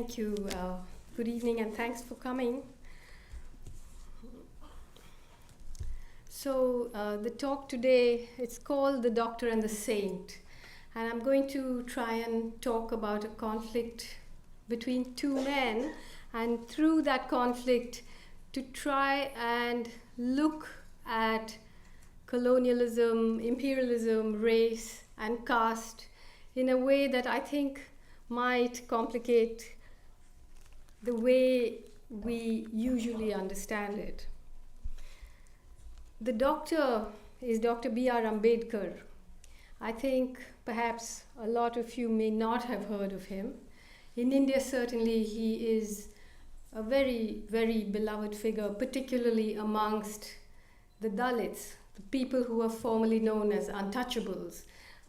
Thank you. Good evening and thanks for coming. So the talk today, it's called The Doctor and the Saint. And I'm going to try and talk about a conflict between two men, and through that conflict to try and look at colonialism, imperialism, race and caste in a way that I think might complicate the way we usually understand it. The doctor is Dr. B.R. Ambedkar. I think perhaps a lot of you may not have heard of him. In India, certainly, he is a very, very beloved figure, particularly amongst the Dalits, the people who are formerly known as untouchables.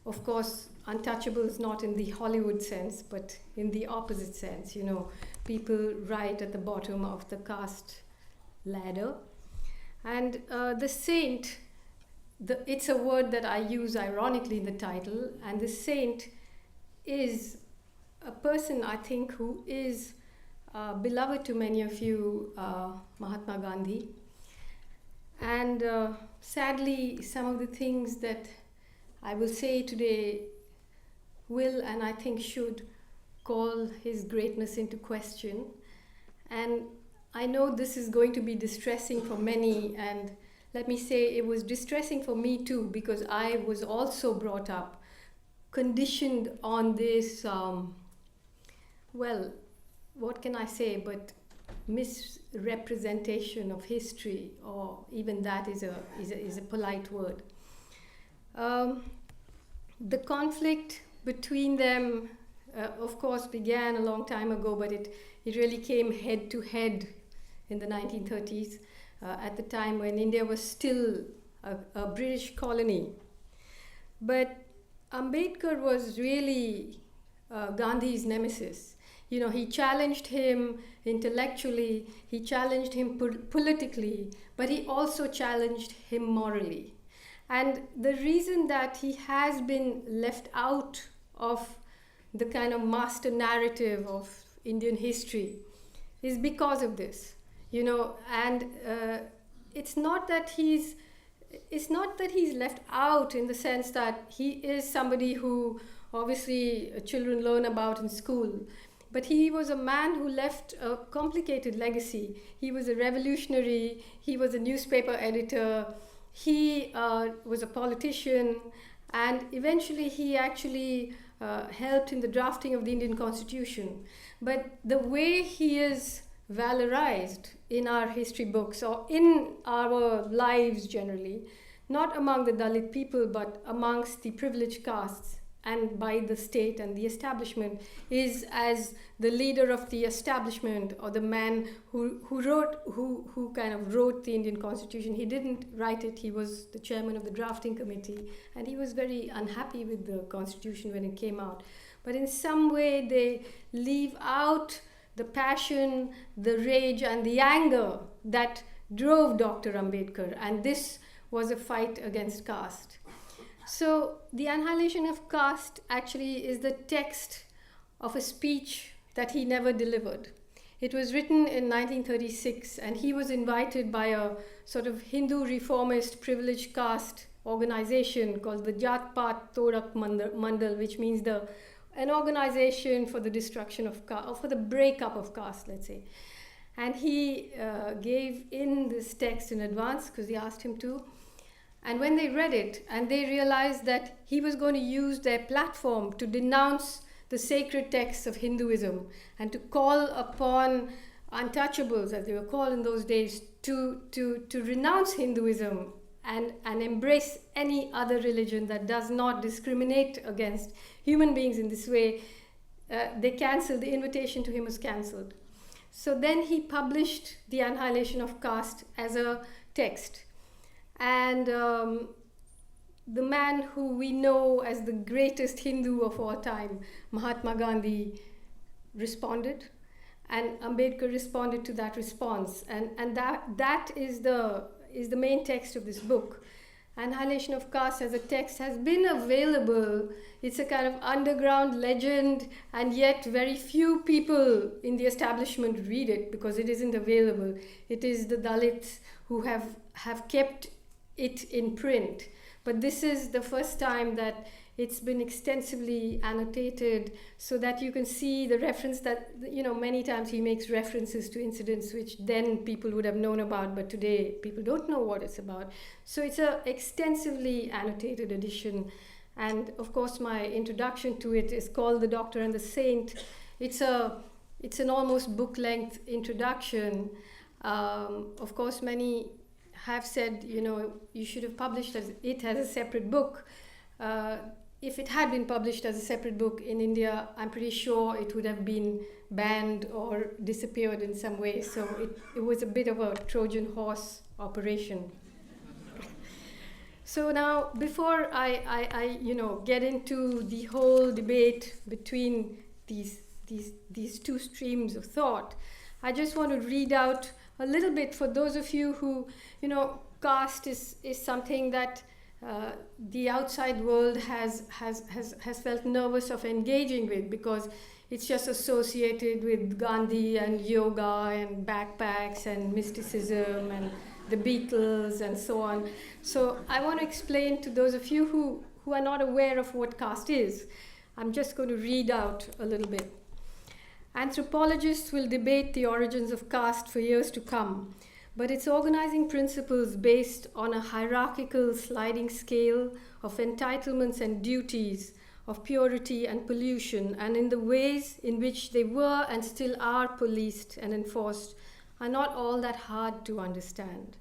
Of course, untouchables not in the Hollywood sense, but in the opposite sense, people right at the bottom of the caste ladder. And the saint, it's a word that I use ironically in the title, and the saint is a person, I think, who is beloved to many of you, Mahatma Gandhi. And sadly, some of the things that I will say today will, and I think should, call his greatness into question. And I know this is going to be distressing for many, and let me say it was distressing for me too, because I was also brought up, conditioned on this, well, what can I say, but misrepresentation of history, or even that is a polite word. The conflict between them, of course, began a long time ago, but it really came head to head in the 1930s, at the time when India was still a British colony. But Ambedkar was really Gandhi's nemesis. He challenged him intellectually, he challenged him politically, but he also challenged him morally. And the reason that he has been left out of the kind of master narrative of Indian history is because of this, and it's not that he's left out in the sense that he is somebody who obviously children learn about in school, but he was a man who left a complicated legacy. He was a revolutionary, he was a newspaper editor, he was a politician, and eventually he actually helped in the drafting of the Indian Constitution. But the way he is valorized in our history books or in our lives generally, not among the Dalit people but amongst the privileged castes and by the state and the establishment, is as the leader of the establishment, or the man who kind of wrote the Indian Constitution. He didn't write it, he was the chairman of the drafting committee, and he was very unhappy with the Constitution when it came out. But in some way they leave out the passion, the rage and the anger that drove Dr. Ambedkar, and this was a fight against caste. So the Annihilation of Caste actually is the text of a speech that he never delivered. It was written in 1936, and he was invited by a sort of Hindu reformist privileged caste organization called the Jat Pat Todak Mandal, which means an organization for the destruction of caste, or for the breakup of caste, let's say. And he gave in this text in advance because he asked him to. And when they read it, and they realized that he was going to use their platform to denounce the sacred texts of Hinduism and to call upon untouchables, as they were called in those days, to renounce Hinduism and embrace any other religion that does not discriminate against human beings in this way, they cancelled, the invitation to him was cancelled. So then he published The Annihilation of Caste as a text. And the man who we know as the greatest Hindu of all time, Mahatma Gandhi, responded, and Ambedkar responded to that response, and that is the main text of this book. Annihilation of Caste as a text has been available. It's a kind of underground legend, and yet very few people in the establishment read it because it isn't available. It is the Dalits who have kept it in print. But this is the first time that it's been extensively annotated so that you can see the reference that, many times he makes references to incidents which then people would have known about, but today people don't know what it's about. So it's an extensively annotated edition. And of course, my introduction to it is called The Doctor and the Saint. It's an almost book-length introduction. Of course, many have said, you should have published it as a separate book. If it had been published as a separate book in India, I'm pretty sure it would have been banned or disappeared in some way. So it was a bit of a Trojan horse operation. So now, before I get into the whole debate between these two streams of thought, I just want to read out a little bit for those of you who, caste is something that the outside world has felt nervous of engaging with because it's just associated with Gandhi and yoga and backpacks and mysticism and the Beatles and so on. So I want to explain to those of you who are not aware of what caste is. I'm just going to read out a little bit. Anthropologists will debate the origins of caste for years to come, but its organizing principles based on a hierarchical sliding scale of entitlements and duties, of purity and pollution, and in the ways in which they were and still are policed and enforced, are not all that hard to understand.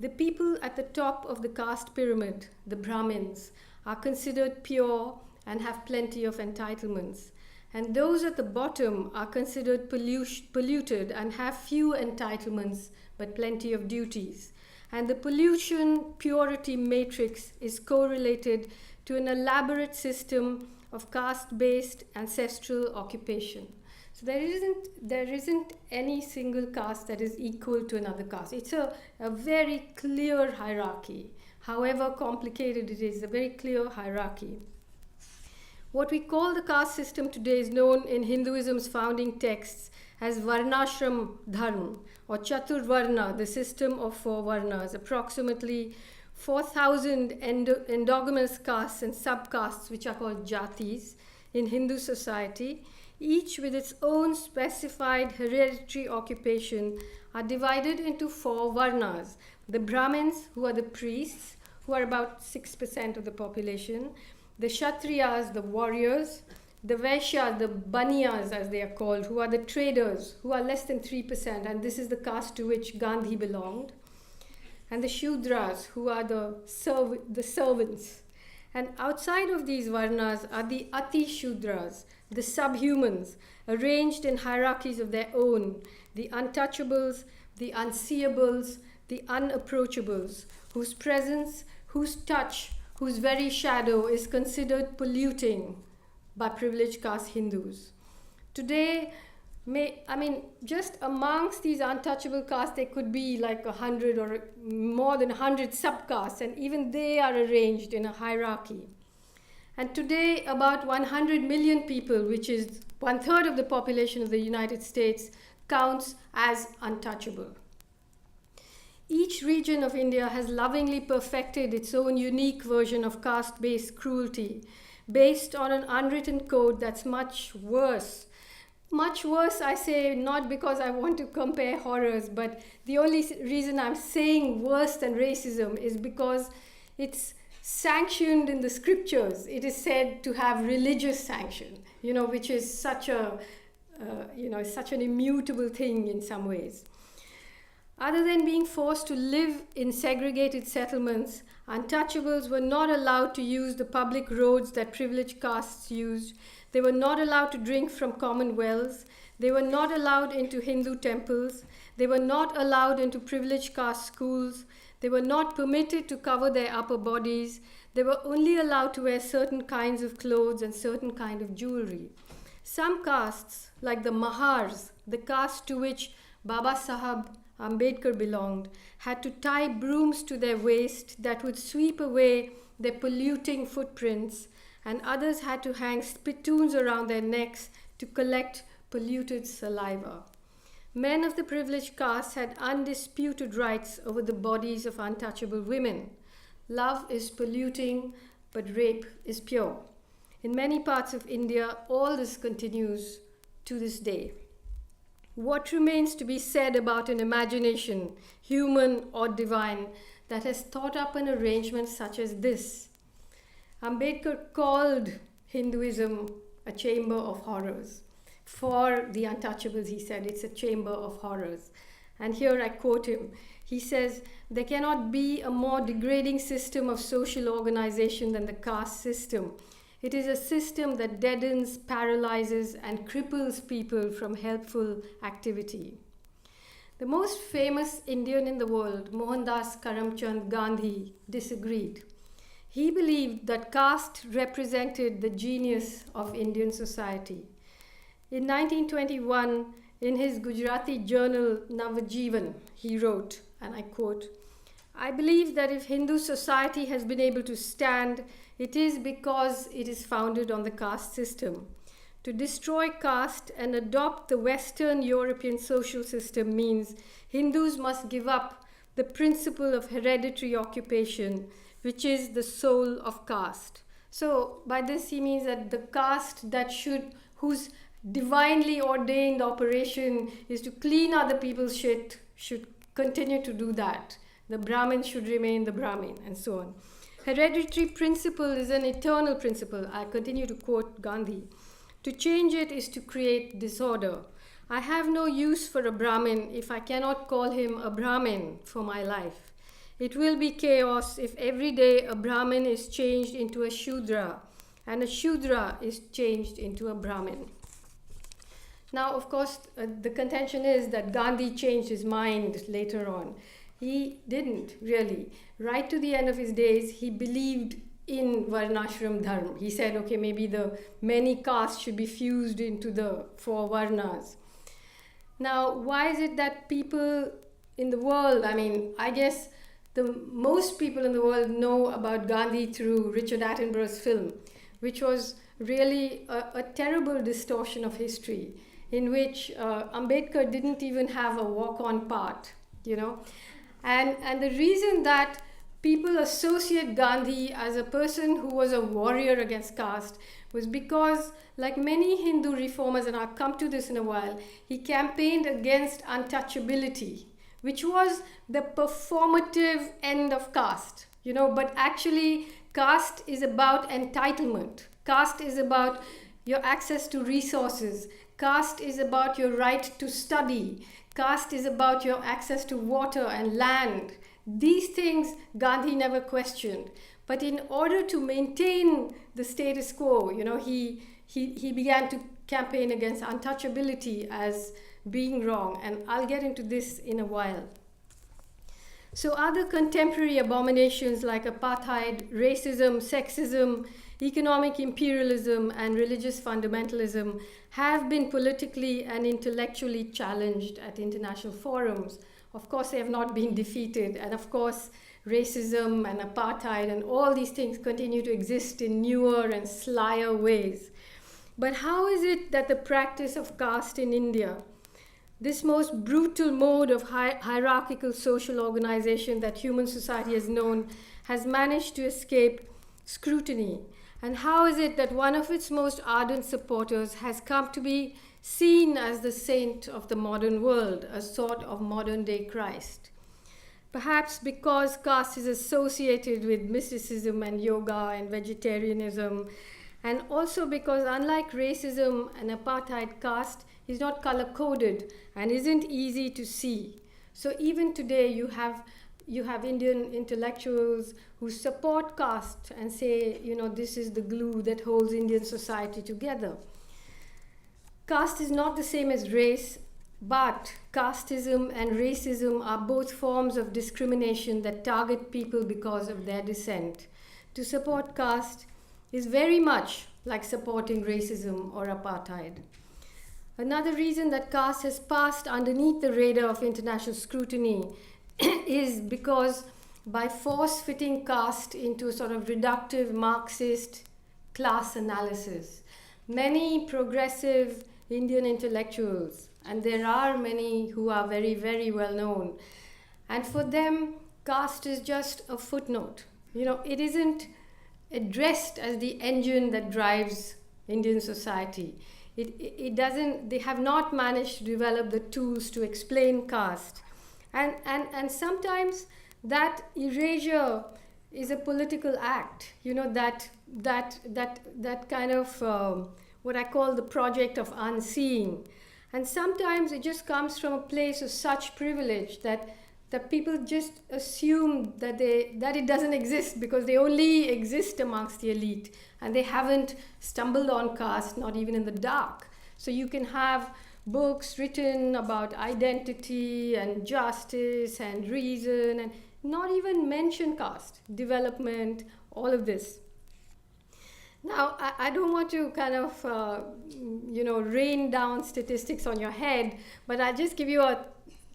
The people at the top of the caste pyramid, the Brahmins, are considered pure and have plenty of entitlements. And those at the bottom are considered polluted and have few entitlements but plenty of duties. And the pollution-purity matrix is correlated to an elaborate system of caste-based ancestral occupation. So there isn't any single caste that is equal to another caste. It's a very clear hierarchy. However complicated it is, a very clear hierarchy. What we call the caste system today is known in Hinduism's founding texts as Varnashram Dharma, or Chaturvarna, the system of 4 varnas, approximately 4,000 endogamous castes and subcastes, which are called jatis, in Hindu society, each with its own specified hereditary occupation, are divided into 4 varnas. The Brahmins, who are the priests, who are about 6% of the population, the Kshatriyas, the warriors, the Vaishyas, the Baniyas as they are called, who are the traders, who are less than 3%, and this is the caste to which Gandhi belonged, and the Shudras, who are the servants. And outside of these varnas are the Ati Shudras, the subhumans, arranged in hierarchies of their own, the untouchables, the unseeables, the unapproachables, whose presence, whose touch, whose very shadow is considered polluting by privileged caste Hindus. Today, just amongst these untouchable castes, there could be like 100 or more than 100 subcastes, and even they are arranged in a hierarchy. And today, about 100 million people, which is 1/3 of the population of the United States, counts as untouchable. Each region of India has lovingly perfected its own unique version of caste-based cruelty, based on an unwritten code that's much worse. Much worse, I say, not because I want to compare horrors, but the only reason I'm saying worse than racism is because it's sanctioned in the scriptures. It is said to have religious sanction, which is such an immutable thing in some ways. Other than being forced to live in segregated settlements, untouchables were not allowed to use the public roads that privileged castes used. They were not allowed to drink from common wells. They were not allowed into Hindu temples. They were not allowed into privileged caste schools. They were not permitted to cover their upper bodies. They were only allowed to wear certain kinds of clothes and certain kind of jewelry. Some castes, like the Mahars, the caste to which Baba Sahib Ambedkar belonged, had to tie brooms to their waist that would sweep away their polluting footprints, and others had to hang spittoons around their necks to collect polluted saliva. Men of the privileged caste had undisputed rights over the bodies of untouchable women. Love is polluting, but rape is pure. In many parts of India, all this continues to this day. What remains to be said about an imagination, human or divine, that has thought up an arrangement such as this? Ambedkar called Hinduism a chamber of horrors. For the untouchables, he said, it's a chamber of horrors. And here I quote him. He says, "There cannot be a more degrading system of social organization than the caste system. It is a system that deadens, paralyzes, and cripples people from helpful activity." The most famous Indian in the world, Mohandas Karamchand Gandhi, disagreed. He believed that caste represented the genius of Indian society. In 1921, in his Gujarati journal Navajivan, he wrote, and I quote, "I believe that if Hindu society has been able to stand, it is because it is founded on the caste system. To destroy caste and adopt the Western European social system means Hindus must give up the principle of hereditary occupation, which is the soul of caste." So by this he means that the caste whose divinely ordained operation is to clean other people's shit should continue to do that. The Brahmin should remain the Brahmin, and so on. Hereditary principle is an eternal principle. I continue to quote Gandhi. To change it is to create disorder. I have no use for a Brahmin if I cannot call him a Brahmin for my life. It will be chaos if every day a Brahmin is changed into a Shudra and a Shudra is changed into a Brahmin. Now, of course, the contention is that Gandhi changed his mind later on. He didn't really. Right to the end of his days, he believed in Varnashram Dharma. He said, okay, maybe the many castes should be fused into the 4 Varnas. Now, why is it that people in the world, I guess most people in the world know about Gandhi through Richard Attenborough's film, which was really a terrible distortion of history, in which Ambedkar didn't even have a walk-on part, And the reason that people associate Gandhi as a person who was a warrior against caste was because, like many Hindu reformers, and I'll come to this in a while, he campaigned against untouchability, which was the performative end of caste, but actually caste is about entitlement. Caste is about your access to resources. Caste is about your right to study. Caste is about your access to water and land. These things Gandhi never questioned. But in order to maintain the status quo, he began to campaign against untouchability as being wrong. And I'll get into this in a while. So other contemporary abominations like apartheid, racism, sexism, economic imperialism, and religious fundamentalism have been politically and intellectually challenged at international forums. Of course, they have not been defeated. And of course, racism and apartheid and all these things continue to exist in newer and slyer ways. But how is it that the practice of caste in India, this most brutal mode of hierarchical social organization that human society has known, has managed to escape scrutiny? And how is it that one of its most ardent supporters has come to be seen as the saint of the modern world, a sort of modern-day Christ? Perhaps because caste is associated with mysticism and yoga and vegetarianism, and also because, unlike racism and apartheid, caste is not color-coded and isn't easy to see. So even today you have Indian intellectuals who support caste and say, this is the glue that holds Indian society together. Caste is not the same as race, but casteism and racism are both forms of discrimination that target people because of their descent. To support caste is very much like supporting racism or apartheid. Another reason that caste has passed underneath the radar of international scrutiny is because by force fitting caste into a sort of reductive Marxist class analysis, many progressive Indian intellectuals, and there are many who are very, very well known, and for them, caste is just a footnote. It isn't addressed as the engine that drives Indian society. It doesn't, they have not managed to develop the tools to explain caste. And sometimes that erasure is a political act, that kind of what I call the project of unseeing. And sometimes it just comes from a place of such privilege that people just assume that it doesn't exist because they only exist amongst the elite and they haven't stumbled on caste, not even in the dark. So you can have books written about identity and justice and reason and not even mention caste, development, all of this. Now, I don't want to kind of, rain down statistics on your head, but I'll just give you a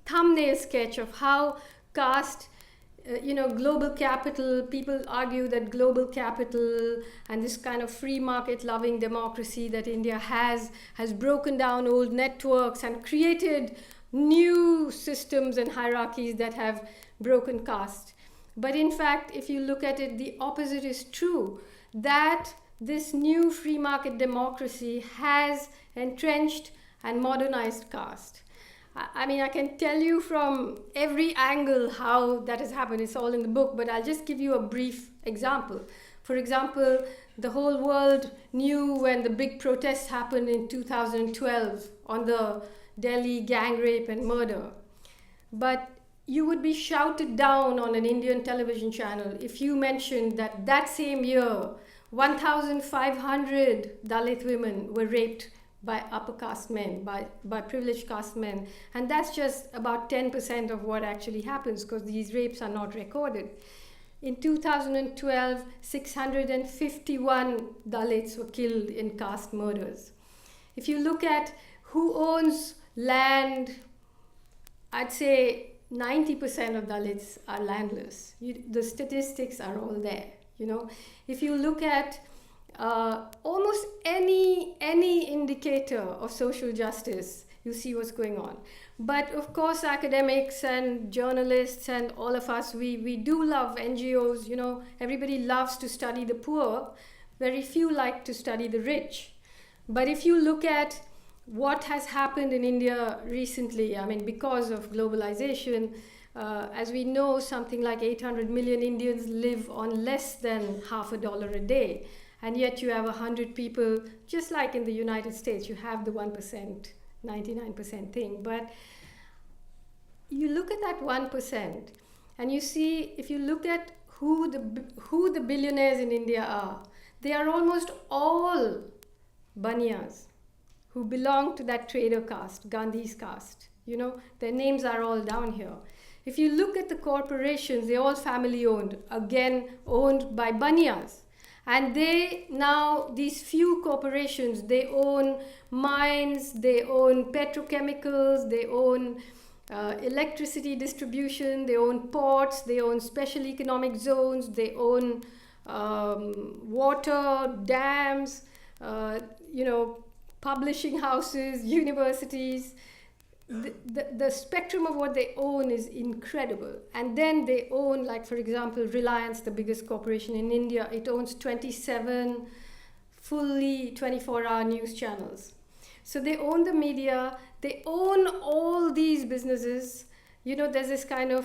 thumbnail sketch of how caste, global capital, people argue that global capital and this kind of free market loving democracy that India has broken down old networks and created new systems and hierarchies that have broken caste. But in fact, if you look at it, the opposite is true, that this new free market democracy has entrenched and modernized caste. I mean, I can tell you from every angle how that has happened. It's all in the book, but I'll just give you a brief example. For example, the whole world knew when the big protests happened in 2012 on the Delhi gang rape and murder. But you would be shouted down on an Indian television channel if you mentioned that same year, 1,500 Dalit women were raped by upper caste men, by privileged caste men. And that's just about 10% of what actually happens because these rapes are not recorded. In 2012, 651 Dalits were killed in caste murders. If you look at who owns land, I'd say 90% of Dalits are landless. The statistics are all there. If you look at almost any indicator of social justice, you see what's going on. But of course, academics and journalists and all of us, we do love NGOs. Everybody loves to study the poor. Very few like to study the rich. But if you look at what has happened in India recently, I mean, because of globalization, as we know, something like 800 million Indians live on less than $50 a day. And yet you have 100 people, just like in the United States, you have the 1%, 99% thing. But you look at that 1% and you see, if you look at who the billionaires in India are, they are almost all Baniyas who belong to that trader caste, Gandhi's caste. Their names are all down here. If you look at the corporations, they're all family owned, again owned by Baniyas. And these few corporations, they own mines, they own petrochemicals, they own electricity distribution, they own ports, they own special economic zones, they own water, dams, publishing houses, universities. The spectrum of what they own is incredible. And then they own, like, for example, Reliance, the biggest corporation in India. It owns 27 fully 24-hour news channels. So they own the media. They own all these businesses. There's this kind of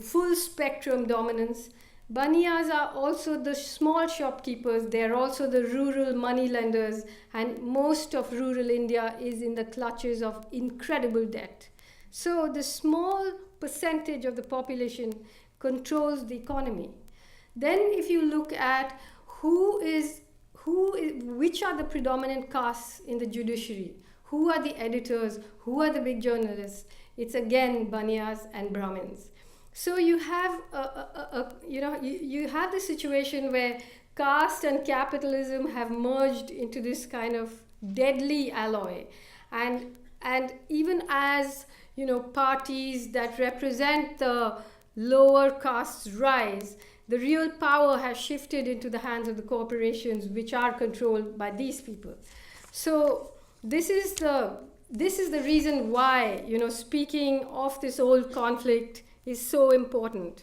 full spectrum dominance. Baniyas are also the small shopkeepers. They're also the rural money lenders. And most of rural India is in the clutches of incredible debt. So the small percentage of the population controls the economy. Then if you look at which are the predominant castes in the judiciary, who are the editors, who are the big journalists, it's again Baniyas and Brahmins. So you have you have this situation where caste and capitalism have merged into this kind of deadly alloy, And even as, parties that represent the lower castes rise, the real power has shifted into the hands of the corporations, which are controlled by these people. So this is the reason why, speaking of this old conflict is so important.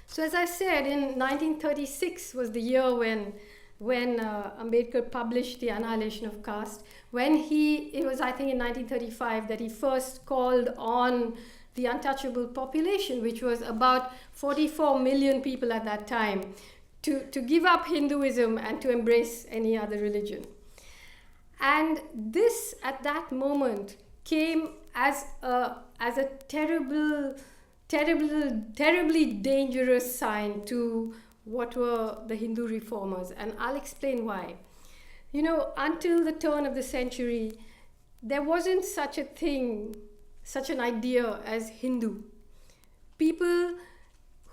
So as I said, in 1936 was the year when Ambedkar published the Annihilation of Caste. It was I think in 1935 that he first called on the untouchable population, which was about 44 million people at that time, to give up Hinduism and to embrace any other religion. And this, at that moment, came as a terribly dangerous sign to what were the Hindu reformers. And I'll explain why. Until the turn of the century, there wasn't such an idea as Hindu. People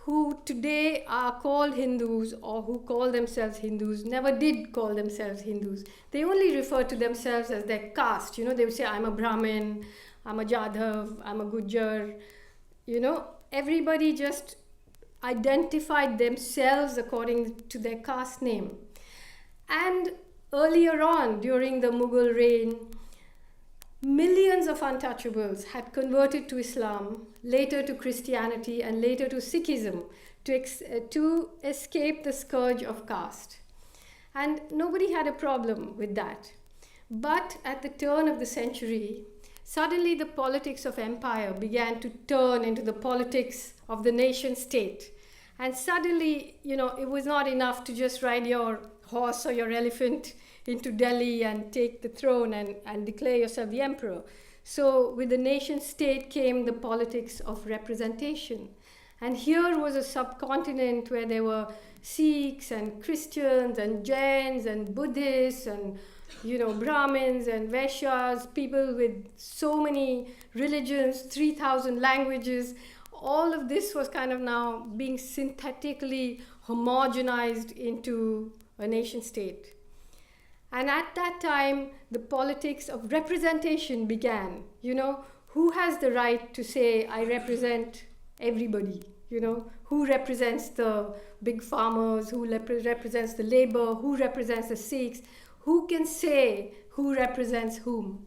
who today are called Hindus or who call themselves Hindus never did call themselves Hindus. They only refer to themselves as their caste. They would say, I'm a Brahmin, I'm a Jadhav, I'm a Gujjar. Everybody just identified themselves according to their caste name. And earlier on, during the Mughal reign, millions of untouchables had converted to Islam, later to Christianity, and later to Sikhism to escape the scourge of caste. And nobody had a problem with that. But at the turn of the century, suddenly the politics of empire began to turn into the politics of the nation state. And suddenly, it was not enough to just ride your horse or your elephant into Delhi and take the throne and declare yourself the emperor. So with the nation state came the politics of representation. And here was a subcontinent where there were Sikhs and Christians and Jains and Buddhists and Brahmins and Vaishyas, people with so many religions, 3,000 languages. All of this was kind of now being synthetically homogenized into a nation state. And at that time, the politics of representation began. Who has the right to say, I represent everybody? Who represents the big farmers? Who represents the labor? Who represents the Sikhs? Who can say who represents whom?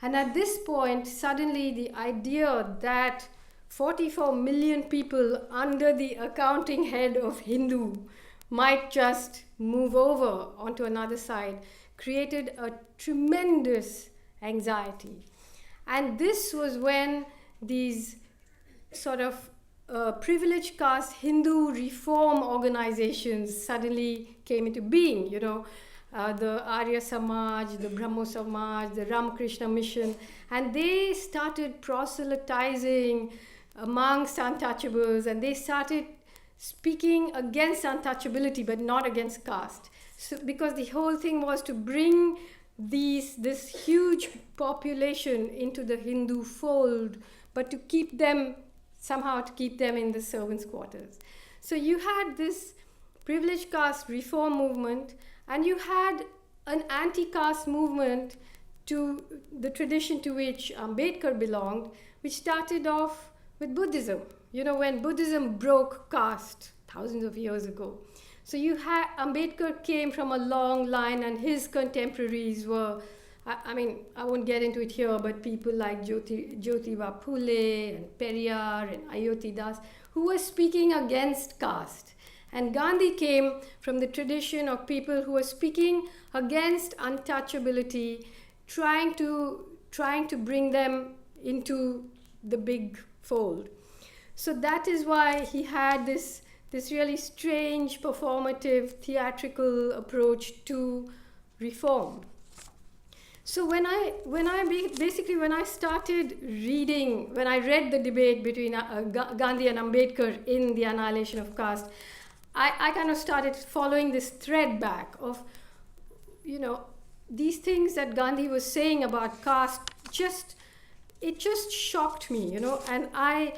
And at this point, suddenly the idea that 44 million people under the accounting head of Hindu might just move over onto another side created a tremendous anxiety. And this was when these sort of privileged caste Hindu reform organizations suddenly came into being, the Arya Samaj, the Brahmo Samaj, the Ramakrishna Mission, and they started proselytizing amongst untouchables, and they started speaking against untouchability but not against caste. So, because the whole thing was to bring this huge population into the Hindu fold, but to keep them in the servants' quarters. So you had this privileged caste reform movement, and you had an anti-caste movement to the tradition to which Ambedkar belonged, which started off with Buddhism. When Buddhism broke caste thousands of years ago. So Ambedkar came from a long line, and his contemporaries were, I won't get into it here, but people like Jyotiba Phule and Periyar and Ayoti Das, who were speaking against caste. And Gandhi came from the tradition of people who were speaking against untouchability, trying to bring them into the big fold. So that is why he had this really strange, performative, theatrical approach to reform. So when I read the debate between Gandhi and Ambedkar in The Annihilation of Caste, I kind of started following this thread back of, these things that Gandhi was saying about caste, it just shocked me, and I've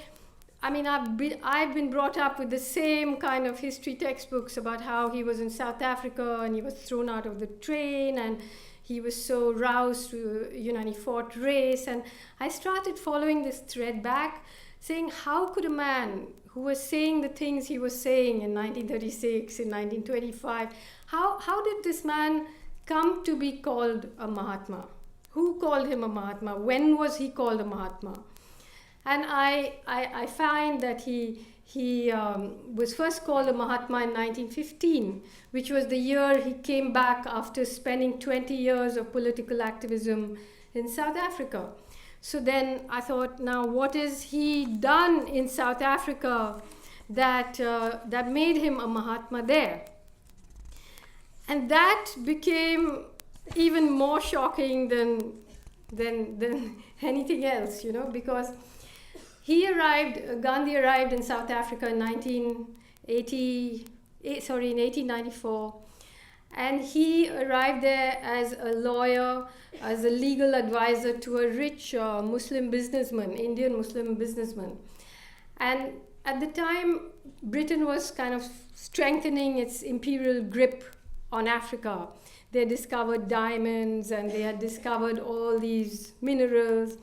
been brought up with the same kind of history textbooks about how he was in South Africa and he was thrown out of the train, and he was so roused to, he fought race. And I started following this thread back, saying, how could a man who was saying the things he was saying in 1936, in 1925, how did this man come to be called a Mahatma? Who called him a Mahatma? When was he called a Mahatma? And I find that he was first called a Mahatma in 1915, which was the year he came back after spending 20 years of political activism in South Africa. So then I thought, now what has he done in South Africa that made him a Mahatma there? And that became even more shocking than anything else, because Gandhi arrived in South Africa in 1894, and he arrived there as a lawyer, as a legal advisor to a rich Muslim businessman, Indian Muslim businessman. And at the time, Britain was kind of strengthening its imperial grip on Africa. They discovered diamonds and they had discovered all these minerals.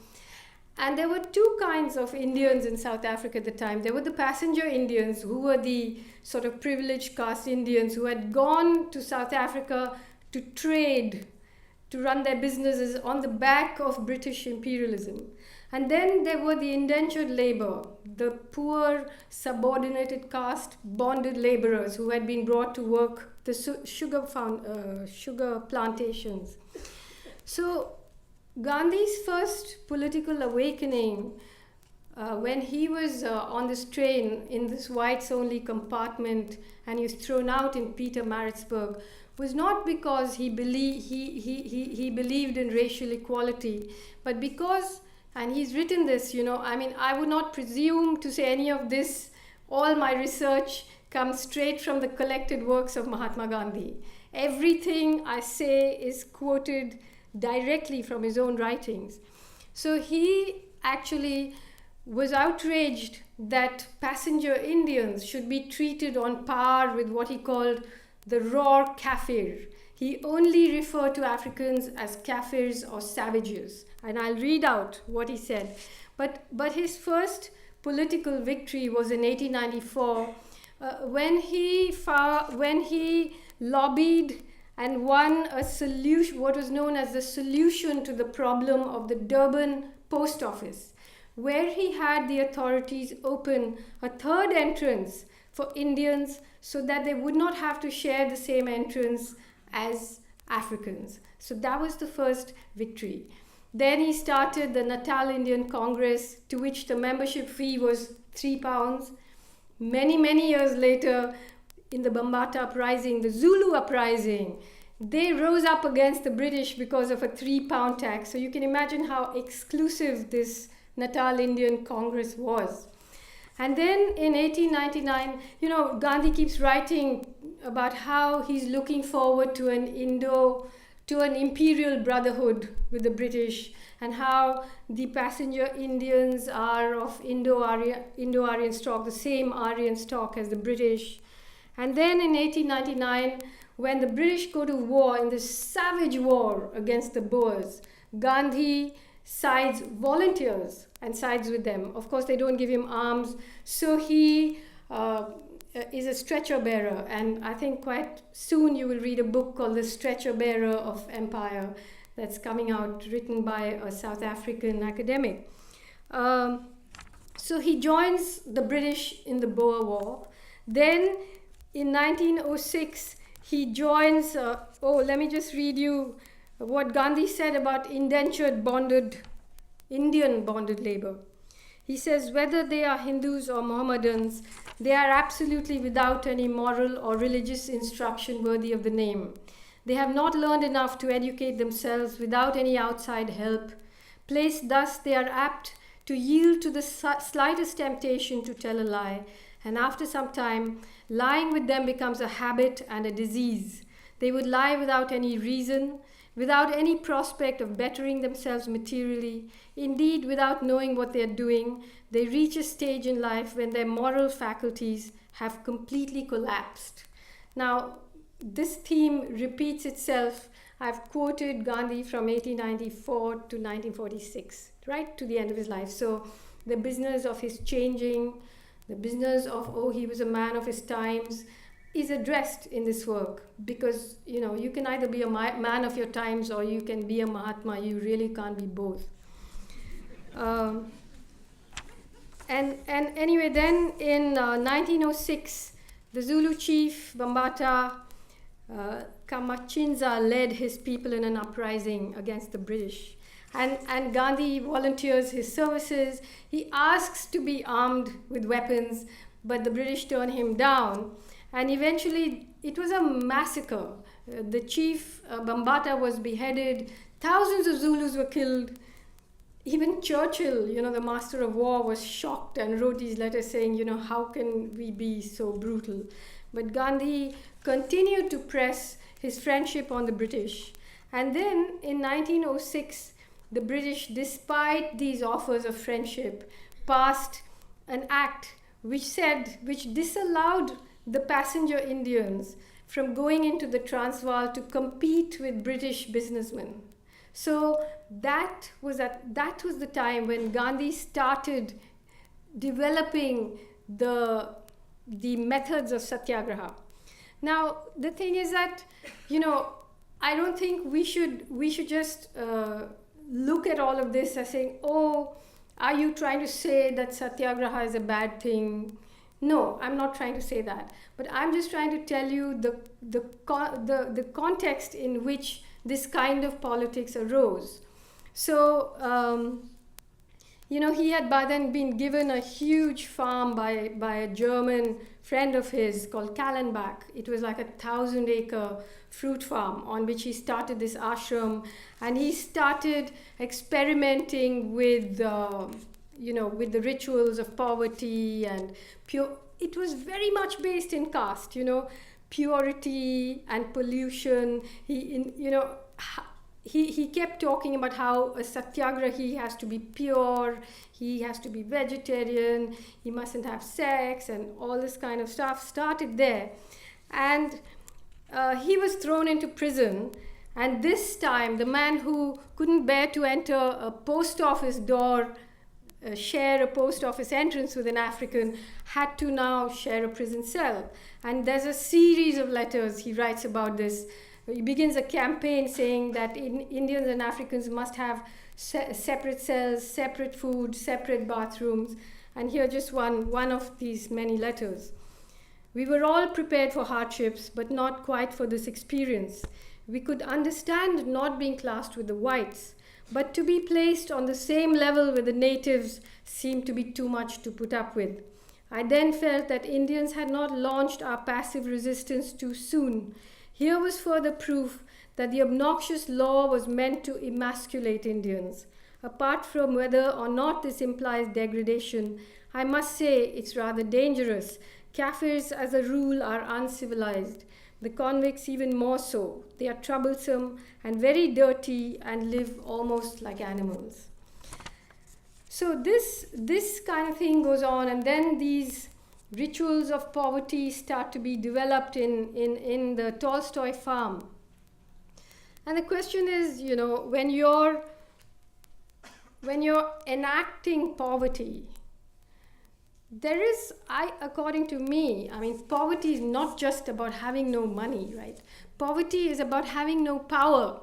And there were two kinds of Indians in South Africa at the time. There were the passenger Indians, who were the sort of privileged caste Indians who had gone to South Africa to trade, to run their businesses on the back of British imperialism. And then there were the indentured labor, the poor subordinated caste bonded laborers who had been brought to work the sugar plantations. So Gandhi's first political awakening, when he was on this train in this whites-only compartment and he was thrown out in Pietermaritzburg, was not because he believed in racial equality, but because, and he's written this, I would not presume to say any of this. All my research comes straight from the collected works of Mahatma Gandhi. Everything I say is quoted directly from his own writings. So he actually was outraged that passenger Indians should be treated on par with what he called the raw kafir. He only referred to Africans as kafirs or savages. And I'll read out what he said. But his first political victory was in 1894 when he lobbied and won a solution, what was known as the solution to the problem of the Durban post office, where he had the authorities open a third entrance for Indians so that they would not have to share the same entrance as Africans. So that was the first victory. Then he started the Natal Indian Congress, to which the membership fee was £3. Many, many years later, in the Bambata uprising, the Zulu uprising, they rose up against the British because of a £3 tax. So you can imagine how exclusive this Natal Indian Congress was. And then in 1899, Gandhi keeps writing about how he's looking forward to an imperial brotherhood with the British, and how the passenger Indians are of Indo-Aryan stock, the same Aryan stock as the British. And then in 1899, when the British go to war, in this savage war against the Boers, Gandhi volunteers and sides with them. Of course, they don't give him arms, so he is a stretcher bearer. And I think quite soon you will read a book called The Stretcher Bearer of Empire that's coming out, written by a South African academic. So he joins the British in the Boer War. Then in 1906, he joins, let me just read you what Gandhi said about indentured Indian bonded labor. He says, whether they are Hindus or Mohammedans, they are absolutely without any moral or religious instruction worthy of the name. They have not learned enough to educate themselves without any outside help. Placed thus, they are apt to yield to the slightest temptation to tell a lie, and after some time, lying with them becomes a habit and a disease. They would lie without any reason, without any prospect of bettering themselves materially. Indeed, without knowing what they are doing, they reach a stage in life when their moral faculties have completely collapsed. Now, this theme repeats itself, I've quoted Gandhi from 1894 to 1946, right to the end of his life. So the business of his changing, the business of, oh, he was a man of his times, is addressed in this work, because you can either be a man of your times or you can be a Mahatma. You really can't be both. And anyway, then in 1906, the Zulu chief Bambata Kamachinza led his people in an uprising against the British. And Gandhi volunteers his services. He asks to be armed with weapons, but the British turn him down. And eventually, it was a massacre. The chief, Bambata, was beheaded. Thousands of Zulus were killed. Even Churchill, the master of war, was shocked and wrote these letters saying, how can we be so brutal? But Gandhi continued to press his friendship on the British. And then in 1906, the British, despite these offers of friendship, passed an act which disallowed the passenger Indians from going into the Transvaal to compete with British businessmen. So that was the time when Gandhi started developing the methods of satyagraha. Now the thing is that I don't think we should just look at all of this as saying, oh, are you trying to say that satyagraha is a bad thing? No, I'm not trying to say that. But I'm just trying to tell you the context in which this kind of politics arose. So, he had by then been given a huge farm by a German friend of his called Kallenbach. It was like 1,000-acre fruit farm on which he started this ashram, and he started experimenting with with the rituals of poverty and pure. It was very much based in caste, purity and pollution. He kept talking about how a satyagrahi has to be pure, he has to be vegetarian, he mustn't have sex, and all this kind of stuff started there. And he was thrown into prison. And this time, the man who couldn't bear to enter a post office door, share a post office entrance with an African, had to now share a prison cell. And there's a series of letters he writes about this. He begins a campaign saying that Indians and Africans must have separate cells, separate food, separate bathrooms. And here just one of these many letters. We were all prepared for hardships, but not quite for this experience. We could understand not being classed with the whites, but to be placed on the same level with the natives seemed to be too much to put up with. I then felt that Indians had not launched our passive resistance too soon. Here was further proof that the obnoxious law was meant to emasculate Indians. Apart from whether or not this implies degradation, I must say it's rather dangerous. Kafirs, as a rule, are uncivilized. The convicts even more so. They are troublesome and very dirty and live almost like animals. So this kind of thing goes on, and then these rituals of poverty start to be developed in the Tolstoy farm. And the question is, when you're enacting poverty, there is, according to me, poverty is not just about having no money, right? Poverty is about having no power.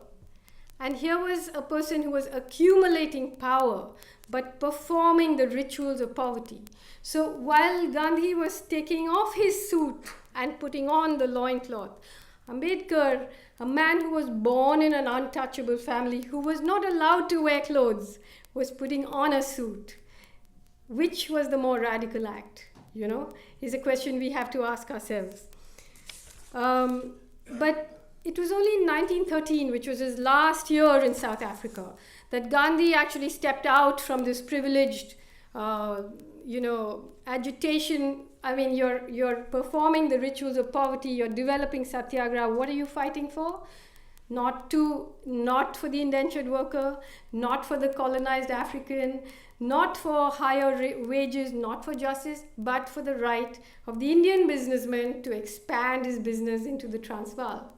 And here was a person who was accumulating power, but performing the rituals of poverty. So while Gandhi was taking off his suit and putting on the loincloth, Ambedkar, a man who was born in an untouchable family, who was not allowed to wear clothes, was putting on a suit. Which was the more radical act, is a question we have to ask ourselves. But it was only in 1913, which was his last year in South Africa, that Gandhi actually stepped out from this privileged, agitation. You're performing the rituals of poverty, you're developing satyagraha. What are you fighting for? Not for the indentured worker, not for the colonized African, not for higher wages, not for justice, but for the right of the Indian businessman to expand his business into the Transvaal.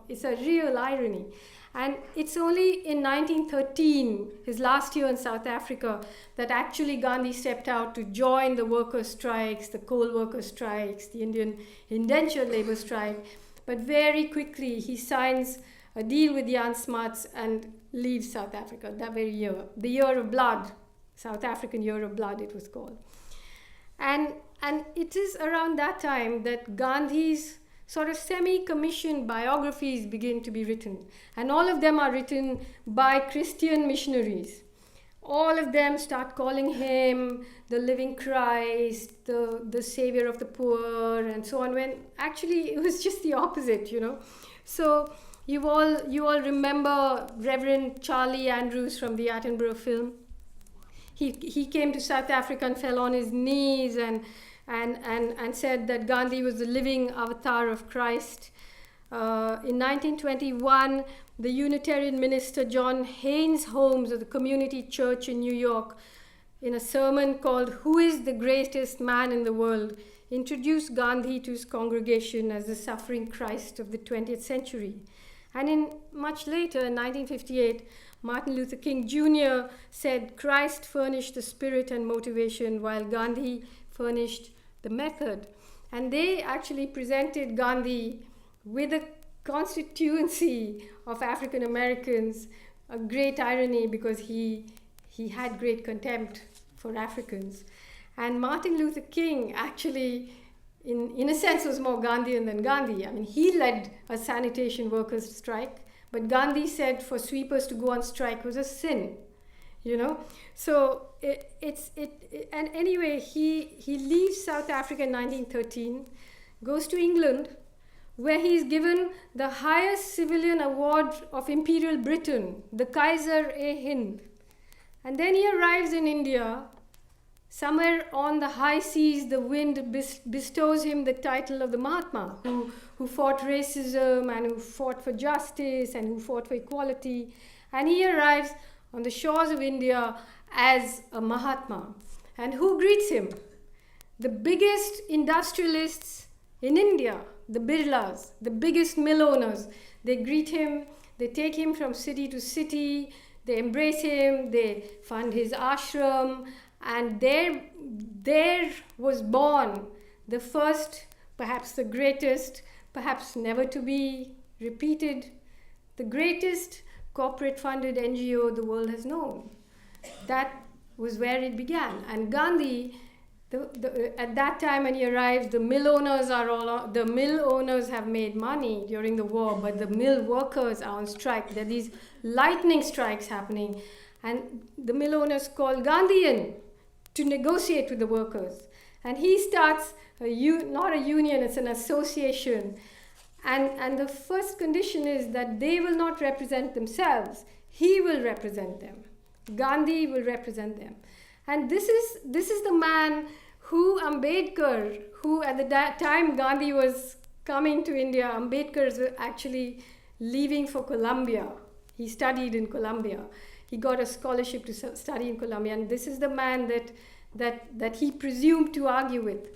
It's a real irony. And it's only in 1913, his last year in South Africa, that actually Gandhi stepped out to join the workers' strikes, the coal workers' strikes, the Indian indentured labor strike. But very quickly, he signs a deal with Jan Smuts and leaves South Africa that very year. The Year of Blood, South African Year of Blood, it was called. And it is around that time that Gandhi's sort of semi-commissioned biographies begin to be written. And all of them are written by Christian missionaries. All of them start calling him the living Christ, the savior of the poor, and so on, when actually it was just the opposite, So you all remember Reverend Charlie Andrews from the Attenborough film. He came to South Africa and fell on his knees and said that Gandhi was the living avatar of Christ. In 1921, the Unitarian minister John Haynes Holmes of the Community Church in New York, in a sermon called "Who is the Greatest Man in the World?", introduced Gandhi to his congregation as the suffering Christ of the 20th century. And much later, in 1958, Martin Luther King Jr. said Christ furnished the spirit and motivation while Gandhi furnished the method. And they actually presented Gandhi with a constituency of African Americans, a great irony because he had great contempt for Africans. And Martin Luther King actually, in a sense, was more Gandhian than Gandhi. I mean, he led a sanitation workers' strike, but Gandhi said for sweepers to go on strike was a sin. So and anyway, he leaves South Africa in 1913, goes to England, where he is given the highest civilian award of Imperial Britain, the Kaiser-e-Hind. And then he arrives in India. Somewhere on the high seas, the wind bestows him the title of the Mahatma, who fought racism and who fought for justice and who fought for equality. And he arrives on the shores of India as a Mahatma. And who greets him? The biggest industrialists in India, the Birlas, the biggest mill owners. They greet him, they take him from city to city, they embrace him, they fund his ashram, and there was born the first, perhaps the greatest, perhaps never to be repeated, the greatest corporate funded NGO the world has known. That was where it began. And Gandhi, at that time when he arrived, the mill owners have made money during the war, but the mill workers are on strike. There are these lightning strikes happening, and the mill owners call Gandhi in to negotiate with the workers. And he starts not a union, it's an association. And the first condition is that they will not represent themselves. He will represent them. Gandhi will represent them. And this is the man who Ambedkar, who at the time Gandhi was coming to India, Ambedkar was actually leaving for Columbia. He studied in Columbia. He got a scholarship to study in Columbia. And this is the man that he presumed to argue with.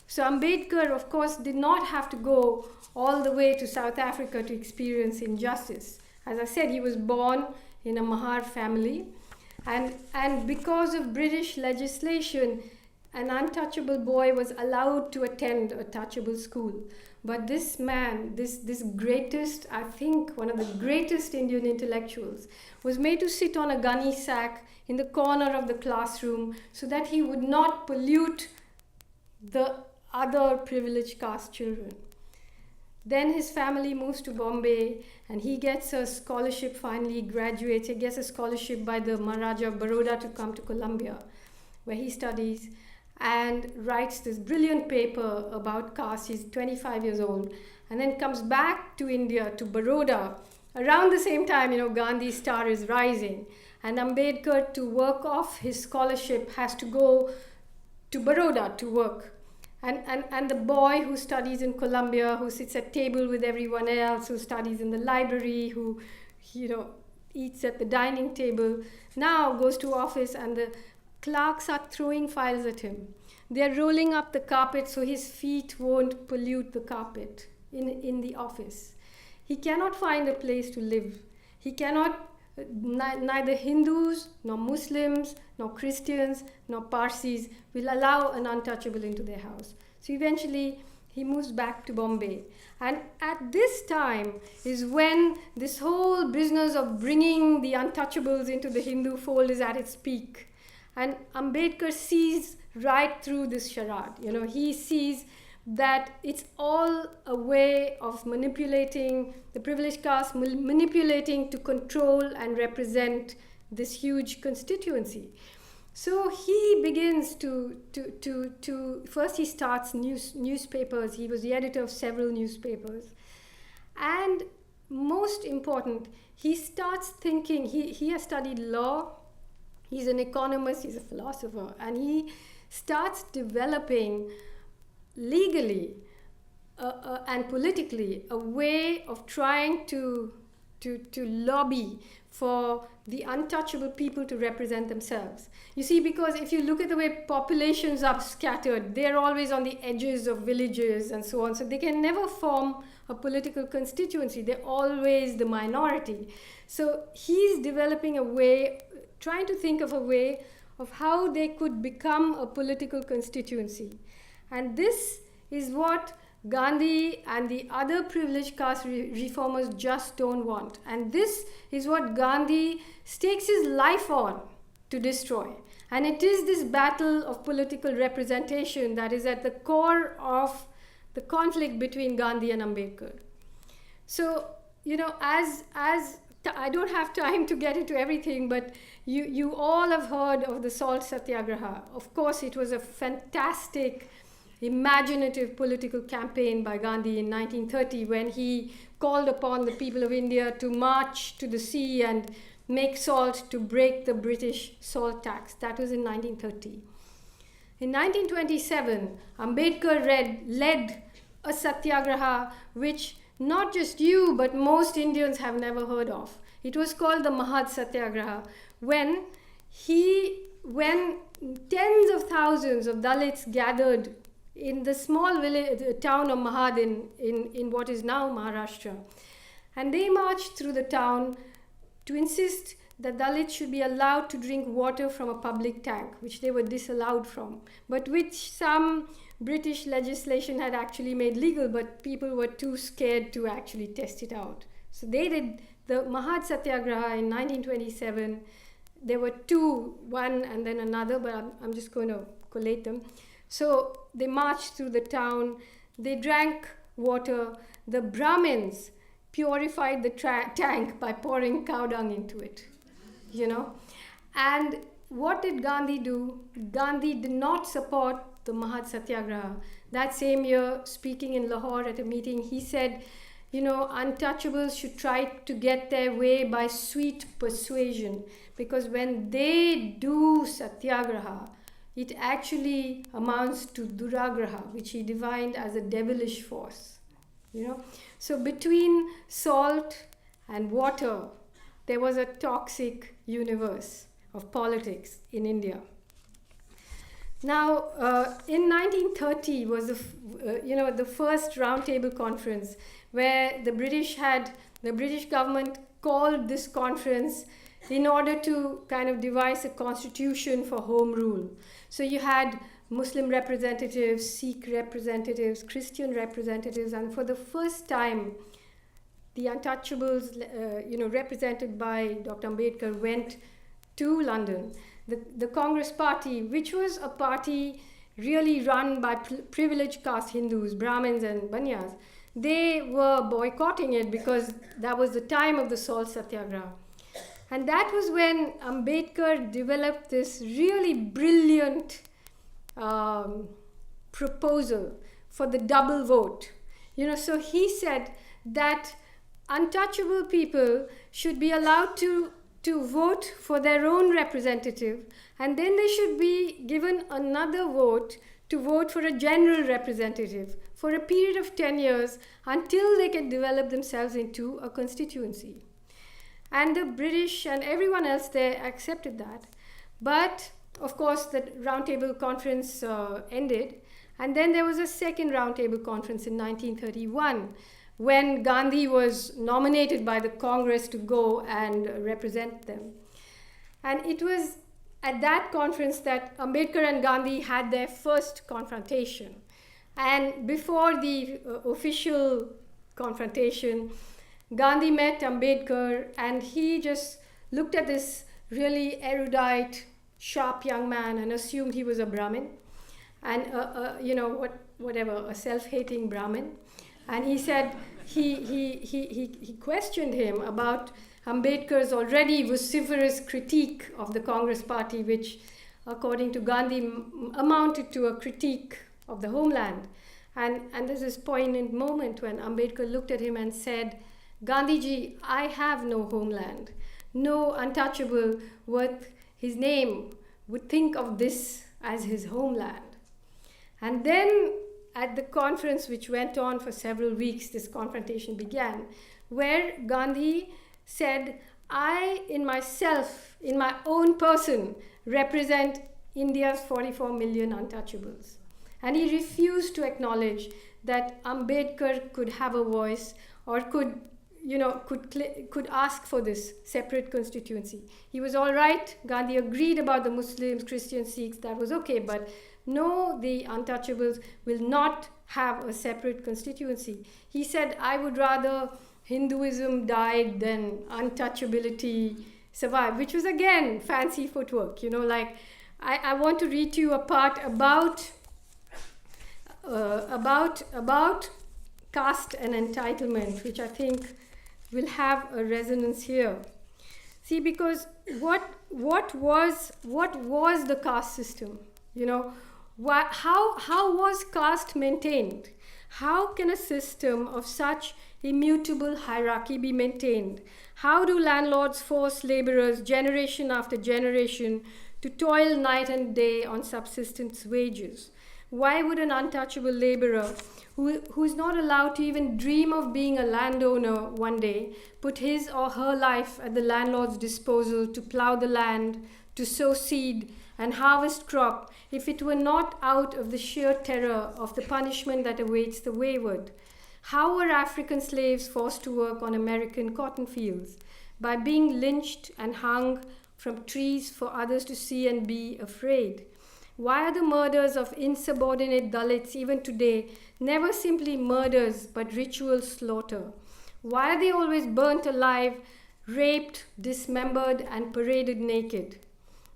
So Ambedkar, of course, did not have to go all the way to South Africa to experience injustice. As I said, he was born in a Mahar family. And because of British legislation, an untouchable boy was allowed to attend a touchable school. But this man, this greatest, I think one of the greatest Indian intellectuals, was made to sit on a gunny sack in the corner of the classroom so that he would not pollute the other privileged caste children. Then his family moves to Bombay and he gets a scholarship, finally graduates. He gets a scholarship by the Maharaja of Baroda to come to Columbia, where he studies and writes this brilliant paper about caste. He's 25 years old, and then comes back to India, to Baroda. Around the same time, Gandhi's star is rising, and Ambedkar, to work off his scholarship, has to go to Baroda to work. And the boy who studies in Columbia, who sits at table with everyone else, who studies in the library, who eats at the dining table, now goes to office and the clerks are throwing files at him. They're rolling up the carpet so his feet won't pollute the carpet in the office. he cannot find a place to live. He cannot, neither Hindus, nor Muslims, nor Christians, nor Parsis will allow an untouchable into their house. So eventually, he moves back to Bombay. And at this time is when this whole business of bringing the untouchables into the Hindu fold is at its peak. And Ambedkar sees right through this charade. You know, he sees that it's all a way of manipulating the privileged caste, manipulating to control and represent this huge constituency. So he begins to first he starts newspapers. He was the editor of several newspapers. And most important, he starts thinking, he has studied law, he's an economist, he's a philosopher, and he starts developing legally and politically a way of trying to lobby for the untouchable people to represent themselves. You see, because if you look at the way populations are scattered, they're always on the edges of villages and so on, so they can never form a political constituency. They're always the minority. So he's developing a way, trying to think of a way of how they could become a political constituency. And this is what Gandhi and the other privileged caste reformers just don't want. And this is what Gandhi stakes his life on to destroy. And it is this battle of political representation that is at the core of the conflict between Gandhi and Ambedkar. So, you know, as I don't have time to get into everything, but you all have heard of the salt satyagraha. Of course, it was a fantastic, imaginative political campaign by Gandhi in 1930 when he called upon the people of India to march to the sea and make salt to break the British salt tax. That was in 1930. In 1927, Ambedkar led a satyagraha which not just you but most Indians have never heard of. It was called the Mahad Satyagraha, when tens of thousands of Dalits gathered in the small village, the town of Mahad in what is now Maharashtra. And they marched through the town to insist that Dalits should be allowed to drink water from a public tank, which they were disallowed from, but which some British legislation had actually made legal, but people were too scared to actually test it out. So they did the Mahad Satyagraha in 1927. There were two, one and then another, but I'm just going to collate them. So they marched through the town, they drank water. The Brahmins purified the tank by pouring cow dung into it, you know. And what did Gandhi do? Gandhi did not support the Mahad Satyagraha. That same year, speaking in Lahore at a meeting, he said, you know, untouchables should try to get their way by sweet persuasion, because when they do satyagraha, it actually amounts to duragraha, which he defined as a devilish force, you know. So between salt and water, there was a toxic universe of politics in India. Now, in 1930 was the first roundtable conference where the British government called this conference in order to kind of devise a constitution for home rule. So you had Muslim representatives, Sikh representatives, Christian representatives, and for the first time, the untouchables, represented by Dr. Ambedkar, went to London. The Congress Party, which was a party really run by privileged caste Hindus, Brahmins and Banyas, they were boycotting it because that was the time of the salt satyagraha. And that was when Ambedkar developed this really brilliant proposal for the double vote. You know, so he said that untouchable people should be allowed to vote for their own representative, and then they should be given another vote to vote for a general representative for a period of 10 years until they can develop themselves into a constituency. And the British and everyone else there accepted that. But, of course, the roundtable conference ended. And then there was a second roundtable conference in 1931, when Gandhi was nominated by the Congress to go and represent them. And it was at that conference that Ambedkar and Gandhi had their first confrontation. And before the official confrontation, Gandhi met Ambedkar, and he just looked at this really erudite, sharp young man and assumed he was a Brahmin, and a self-hating Brahmin. And he said he questioned him about Ambedkar's already vociferous critique of the Congress party, which, according to Gandhi, amounted to a critique of the homeland. And there's this poignant moment when Ambedkar looked at him and said, "Gandhiji, I have no homeland. No untouchable worth his name would think of this as his homeland." And then at the conference, which went on for several weeks, this confrontation began, where Gandhi said, "I, in myself, in my own person, represent India's 44 million untouchables." And he refused to acknowledge that Ambedkar could have a voice or could ask for this separate constituency. He was all right. Gandhi agreed about the Muslims, Christians, Sikhs, that was okay, but no, the untouchables will not have a separate constituency. He said, "I would rather Hinduism died than untouchability survived," which was again fancy footwork. I want to read to you a part about caste and entitlement, which I think will have a resonance here. See, because what was the caste system? How was caste maintained? How can a system of such immutable hierarchy be maintained? How do landlords force laborers generation after generation to toil night and day on subsistence wages? Why would an untouchable laborer who is not allowed to even dream of being a landowner one day put his or her life at the landlord's disposal to plow the land, to sow seed and harvest crop, if it were not out of the sheer terror of the punishment that awaits the wayward? How were African slaves forced to work on American cotton fields? By being lynched and hung from trees for others to see and be afraid. Why are the murders of insubordinate Dalits even today never simply murders but ritual slaughter? Why are they always burnt alive, raped, dismembered, and paraded naked?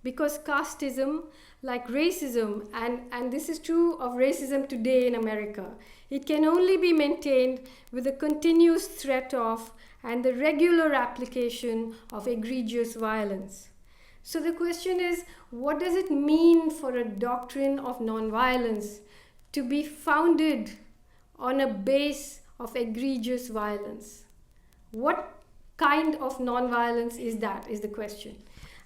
Because casteism, like racism, and this is true of racism today in America, it can only be maintained with the continuous threat of and the regular application of egregious violence. So the question is, what does it mean for a doctrine of nonviolence to be founded on a base of egregious violence? What kind of nonviolence is that, is the question.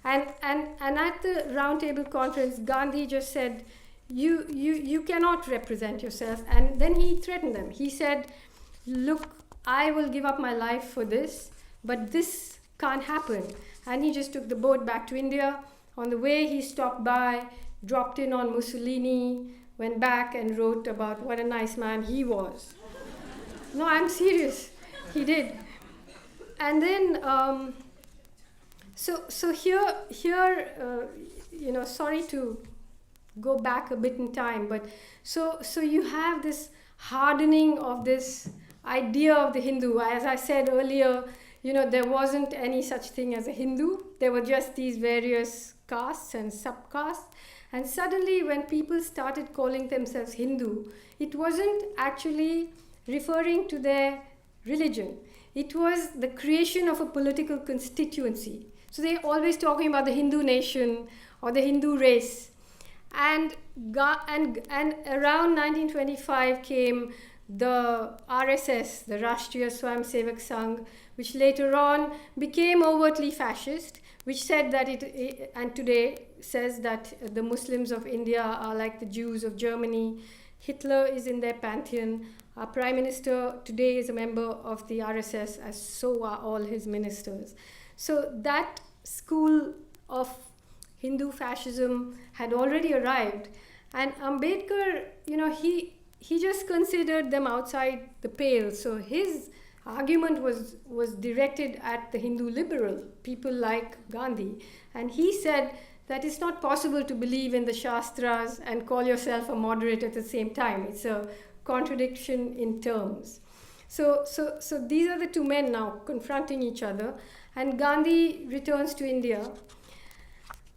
And at the roundtable conference, Gandhi just said, you cannot represent yourself. And then he threatened them. He said, "Look, I will give up my life for this, but this can't happen." And he just took the boat back to India. On the way, he stopped by, dropped in on Mussolini, went back and wrote about what a nice man he was. No, I'm serious. He did. And then, so here, sorry to go back a bit in time, but so you have this hardening of this idea of the Hindu. As I said earlier, there wasn't any such thing as a Hindu. There were just these various castes and subcastes. And suddenly, when people started calling themselves Hindu, it wasn't actually referring to their religion. It was the creation of a political constituency. So they're always talking about the Hindu nation or the Hindu race. And around 1925 came the RSS, the Rashtriya Swayamsevak Sangh, which later on became overtly fascist, which said that and today says that the Muslims of India are like the Jews of Germany. Hitler is in their pantheon. Our Prime Minister today is a member of the RSS, as so are all his ministers. So that school of Hindu fascism had already arrived. And Ambedkar, he just considered them outside the pale. So his argument was directed at the Hindu liberal, people like Gandhi. And he said that it's not possible to believe in the Shastras and call yourself a moderate at the same time. It's a contradiction in terms. So these are the two men now confronting each other. And Gandhi returns to India.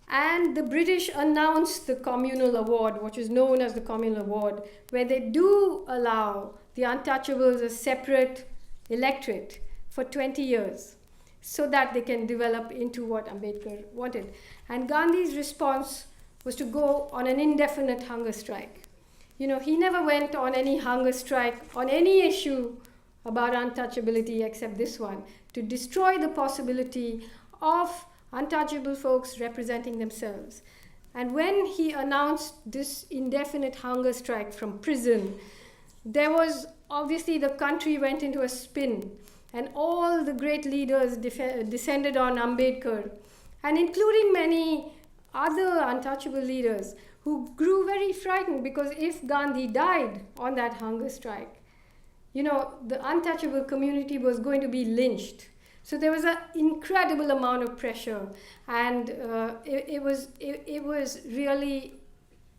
And the British announced the Communal Award, which is known as the Communal Award, where they do allow the untouchables a separate electorate for 20 years so that they can develop into what Ambedkar wanted. And Gandhi's response was to go on an indefinite hunger strike. You know, he never went on any hunger strike on any issue about untouchability except this one, to destroy the possibility of untouchable folks representing themselves. And when he announced this indefinite hunger strike from prison, there was obviously the country went into a spin, and all the great leaders descended on Ambedkar, and including many other untouchable leaders who grew very frightened, because if Gandhi died on that hunger strike, you know, the untouchable community was going to be lynched. So there was an incredible amount of pressure, and it was really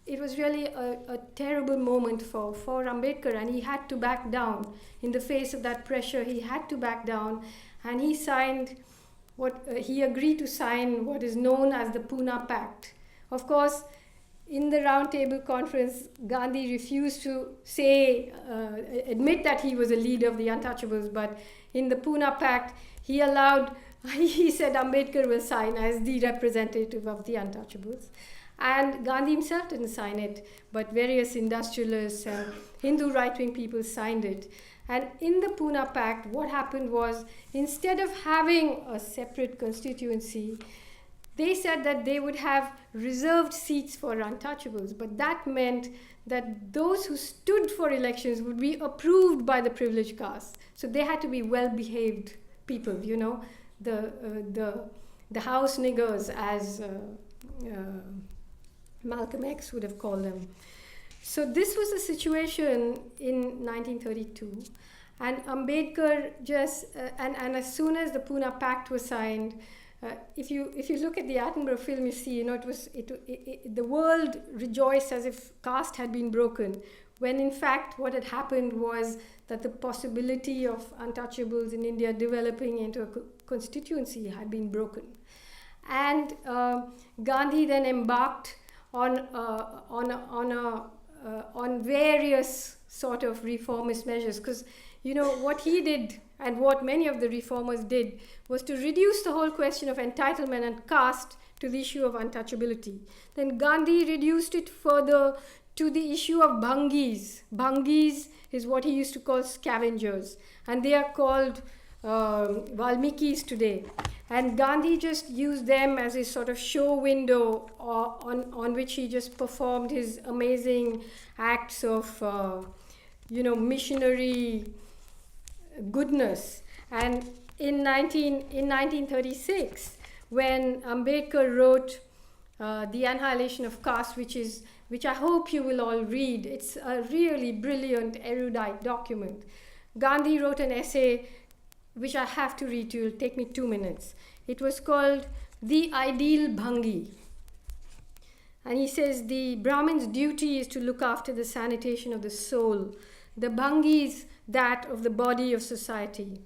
a terrible moment for Ambedkar, and he had to back down. In the face of that pressure, he had to back down, and he signed he agreed to sign what is known as the Pune Pact. Of course, in the Round Table Conference, Gandhi refused to admit that he was a leader of the untouchables, but in the Pune Pact, he said Ambedkar will sign as the representative of the untouchables. And Gandhi himself didn't sign it, but various industrialists and Hindu right-wing people signed it. And in the Pune Pact, what happened was, instead of having a separate constituency, they said that they would have reserved seats for untouchables, but that meant that those who stood for elections would be approved by the privileged caste. So they had to be well-behaved people, you know, the house niggers, as Malcolm X would have called them. So this was the situation in 1932, and Ambedkar and as soon as the Pune Pact was signed, if you look at the Attenborough film, you see, you know, the world rejoiced as if caste had been broken, when in fact what had happened was that the possibility of untouchables in India developing into a constituency had been broken. And Gandhi then embarked on various sort of reformist measures, because, you know, what he did and what many of the reformers did was to reduce the whole question of entitlement and caste to the issue of untouchability. Then Gandhi reduced it further to the issue of bhangis. Bhangis is what he used to call scavengers, and they are called Valmikis today. And Gandhi just used them as a sort of show window on which he just performed his amazing acts of, missionary goodness. And in 1936, when Ambedkar wrote The Annihilation of Caste, which I hope you will all read, it's a really brilliant, erudite document. Gandhi wrote an essay which I have to read to you. It'll take me 2 minutes. It was called The Ideal Bhangi. And he says, the Brahmin's duty is to look after the sanitation of the soul. The Bhangi is that of the body of society.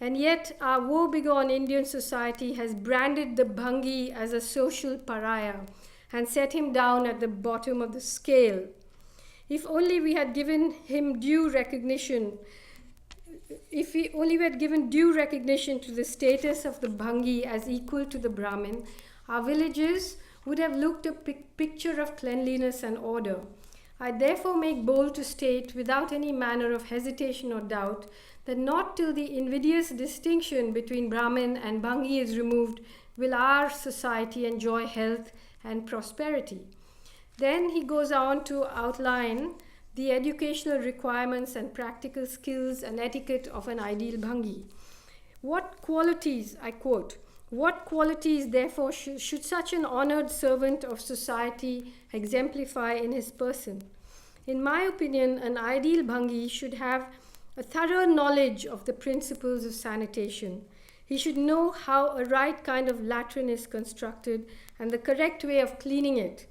And yet our woe-begone Indian society has branded the Bhangi as a social pariah and set him down at the bottom of the scale. If only we had given him due recognition, if we only had given due recognition to the status of the Bhangi as equal to the Brahmin, our villages would have looked a picture of cleanliness and order. I therefore make bold to state, without any manner of hesitation or doubt, that not till the invidious distinction between Brahmin and Bhangi is removed will our society enjoy health and prosperity. Then he goes on to outline the educational requirements and practical skills and etiquette of an ideal Bhangi. What qualities, I quote, what qualities therefore should such an honored servant of society exemplify in his person? in my opinion, an ideal Bhangi should have a thorough knowledge of the principles of sanitation. He should know how a right kind of latrine is constructed and the correct way of cleaning it.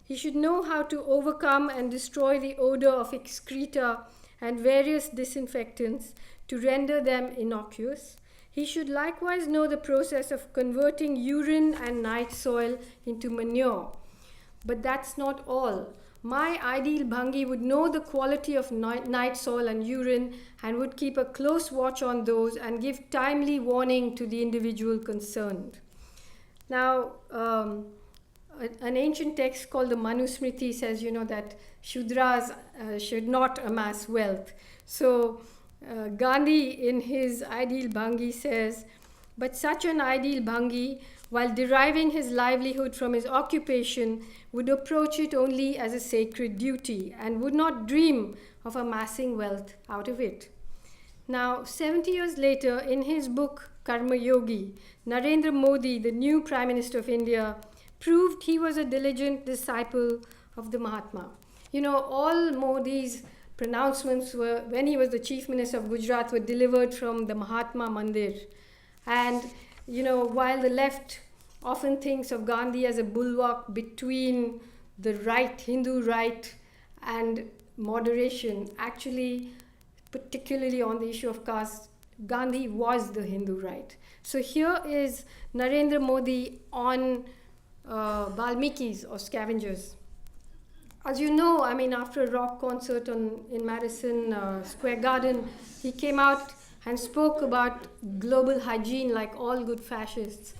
He should know how to overcome and destroy the odor of excreta and various disinfectants to render them innocuous. He should likewise know the process of converting urine and night soil into manure. But that's not all. My ideal Bhangi would know the quality of night soil and urine and would keep a close watch on those and give timely warning to the individual concerned. Now, an ancient text called the Manusmriti says, that Shudras should not amass wealth. So Gandhi in his ideal Bhangi says, but such an ideal Bhangi, while deriving his livelihood from his occupation, would approach it only as a sacred duty and would not dream of amassing wealth out of it. Now, 70 years later, in his book Karma Yogi, Narendra Modi, the new Prime Minister of India, proved he was a diligent disciple of the Mahatma. All Modi's pronouncements were, when he was the Chief Minister of Gujarat, were delivered from the Mahatma Mandir. And, while the left often thinks of Gandhi as a bulwark between the right, Hindu right, and moderation, actually, particularly on the issue of caste, Gandhi was the Hindu right. So here is Narendra Modi on Valmikis or scavengers. As you know, after a rock concert in Madison Square Garden, he came out and spoke about global hygiene like all good fascists.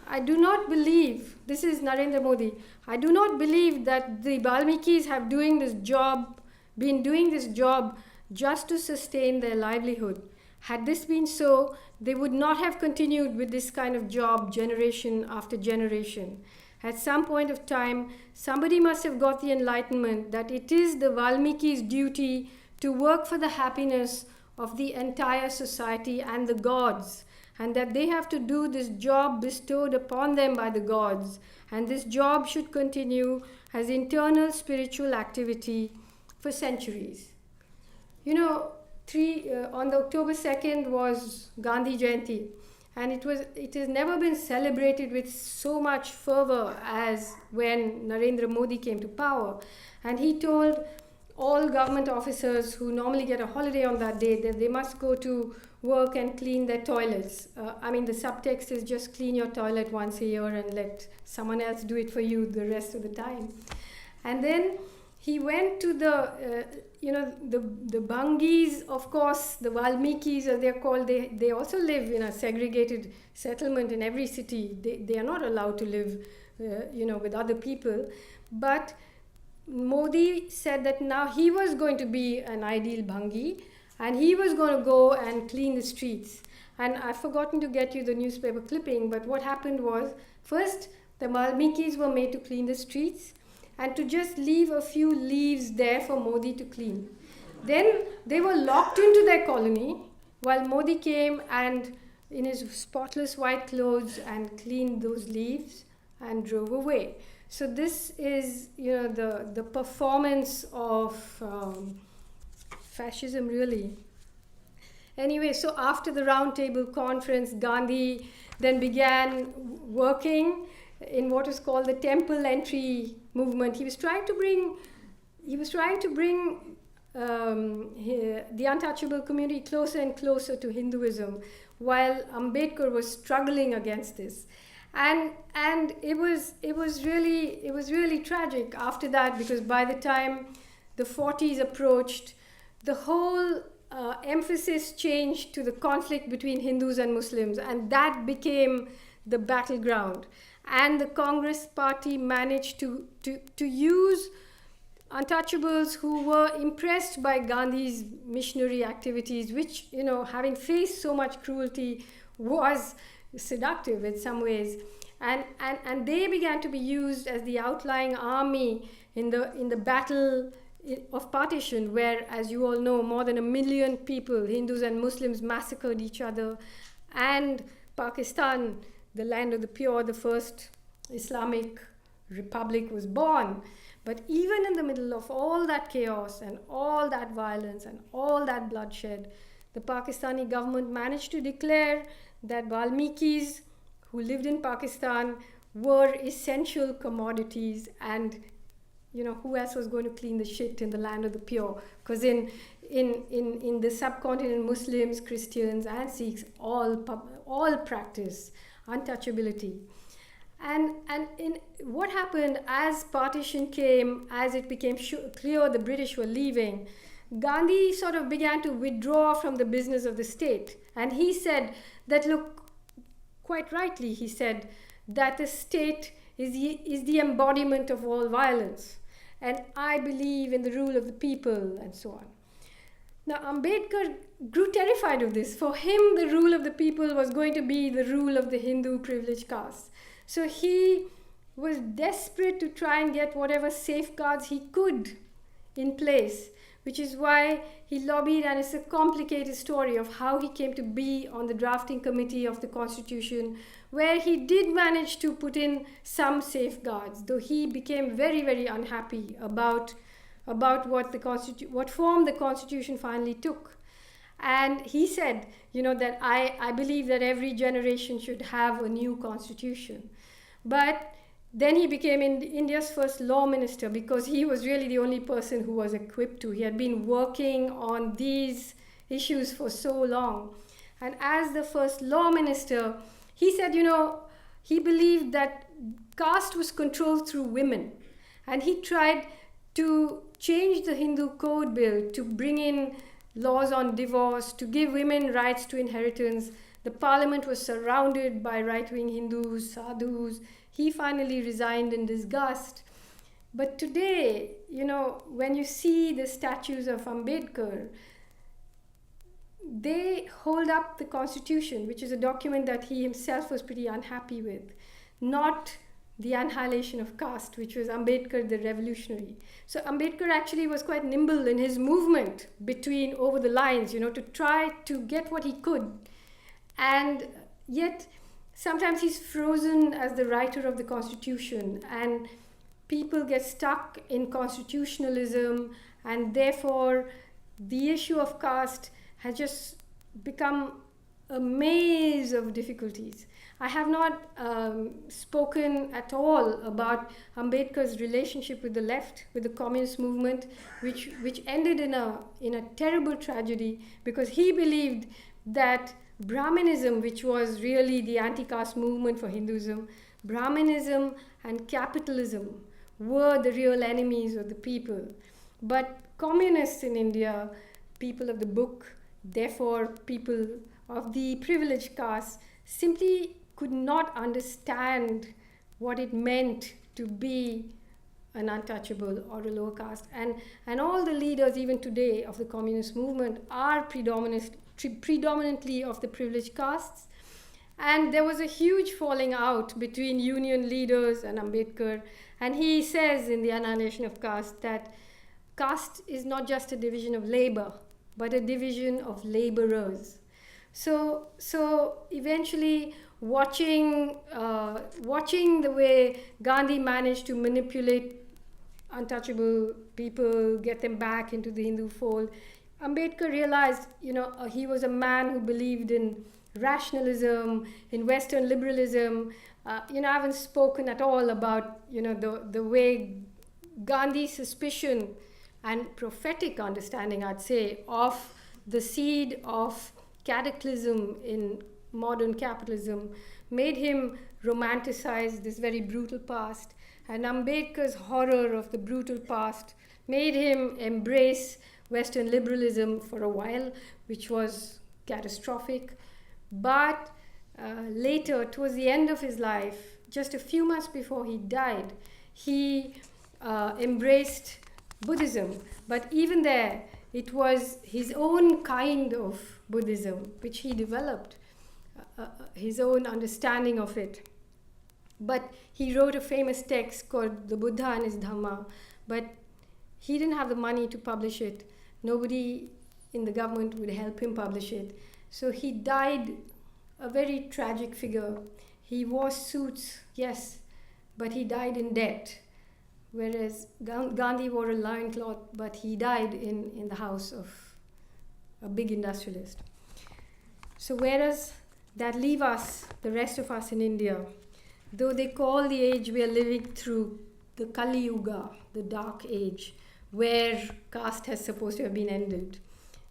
I do not believe, this is Narendra Modi, I do not believe that the Valmikis have been doing this job just to sustain their livelihood. Had this been so, they would not have continued with this kind of job generation after generation. At some point of time, somebody must have got the enlightenment that it is the Valmiki's duty to work for the happiness of the entire society and the gods, and that they have to do this job bestowed upon them by the gods, and this job should continue as internal spiritual activity for centuries. On the October 2nd was Gandhi Jayanti, and it has never been celebrated with so much fervor as when Narendra Modi came to power. And he told all government officers who normally get a holiday on that day that they must go to work and clean their toilets. The subtext is just clean your toilet once a year and let someone else do it for you the rest of the time. And then he went to the Bhangis, of course, the Valmikis, as they're called, they also live in a segregated settlement in every city. They are not allowed to live, with other people. But Modi said that now he was going to be an ideal Bhangi, and he was going to go and clean the streets. And I've forgotten to get you the newspaper clipping, but what happened was, first, the Valmikis were made to clean the streets, and to just leave a few leaves there for Modi to clean. Then they were locked into their colony while Modi came and in his spotless white clothes and cleaned those leaves and drove away. So this is, the performance of fascism, really. Anyway, so after the Round Table Conference, Gandhi then began working in what is called the temple entry movement. He was trying to bring the untouchable community closer and closer to Hinduism, while Ambedkar was struggling against this. And it was really tragic after that, because by the time the 40s approached, the whole emphasis changed to the conflict between Hindus and Muslims, and that became the battleground. And the Congress party managed to use untouchables who were impressed by Gandhi's missionary activities, which, having faced so much cruelty, was seductive in some ways. And they began to be used as the outlying army in the battle of partition, where, as you all know, more than 1 million people, Hindus and Muslims, massacred each other. And Pakistan, the land of the pure, the first Islamic republic, was born. But even in the middle of all that chaos and all that violence and all that bloodshed, the Pakistani government managed to declare that Valmikis who lived in Pakistan were essential commodities, and who else was going to clean the shit in the land of the pure? Because in the subcontinent, Muslims, Christians, and Sikhs all practice untouchability. And in what happened as partition came, as it became clear the British were leaving, Gandhi sort of began to withdraw from the business of the state. And he said that, look, quite rightly, he said that the state is the embodiment of all violence. And I believe in the rule of the people, and so on. Now, Ambedkar grew terrified of this. For him, the rule of the people was going to be the rule of the Hindu privileged caste. So he was desperate to try and get whatever safeguards he could in place, which is why he lobbied, and it's a complicated story of how he came to be on the drafting committee of the Constitution, where he did manage to put in some safeguards, though he became very, very unhappy about what form the Constitution finally took. And he said, that I believe that every generation should have a new Constitution. But then he became India's first law minister, because he was really the only person who was equipped to. He had been working on these issues for so long. And as the first law minister, he said, he believed that caste was controlled through women. And he tried to change the Hindu code bill to bring in laws on divorce, to give women rights to inheritance. The parliament was surrounded by right-wing Hindus, sadhus. He finally resigned in disgust. But today, when you see the statues of Ambedkar, they hold up the Constitution, which is a document that he himself was pretty unhappy with, not the Annihilation of Caste, which was Ambedkar the revolutionary. So Ambedkar actually was quite nimble in his movement between over the lines, to try to get what he could. And yet, sometimes he's frozen as the writer of the Constitution, and people get stuck in constitutionalism, and therefore the issue of caste has just become a maze of difficulties. I have not spoken at all about Ambedkar's relationship with the left, with the communist movement, which ended in a terrible tragedy, because he believed that Brahmanism, which was really the anti-caste movement for Hinduism, Brahmanism and capitalism were the real enemies of the people. But communists in India, people of the book, therefore people of the privileged caste, simply could not understand what it meant to be an untouchable or a lower caste. And all the leaders, even today, of the communist movement are predominantly of the privileged castes. And there was a huge falling out between union leaders and Ambedkar. And he says in the Annihilation of Caste that caste is not just a division of labor, but a division of laborers. So eventually, watching the way Gandhi managed to manipulate untouchable people, get them back into the Hindu fold, Ambedkar realized, he was a man who believed in rationalism, in Western liberalism. I haven't spoken at all about, the way Gandhi's suspicion and prophetic understanding, I'd say, of the seed of cataclysm in modern capitalism made him romanticize this very brutal past. And Ambedkar's horror of the brutal past made him embrace Western liberalism for a while, which was catastrophic. But later, towards the end of his life, just a few months before he died, he embraced Buddhism. But even there, it was his own kind of Buddhism, which he developed, his own understanding of it. But he wrote a famous text called The Buddha and His Dhamma, but he didn't have the money to publish it. Nobody in the government would help him publish it. So he died a very tragic figure. He wore suits, yes, but he died in debt. whereas Gandhi wore a loincloth, but he died in the house of a big industrialist. So where does that leave us, the rest of us in India? Though they call the age we are living through the Kali Yuga, the dark age, where caste has supposed to have been ended,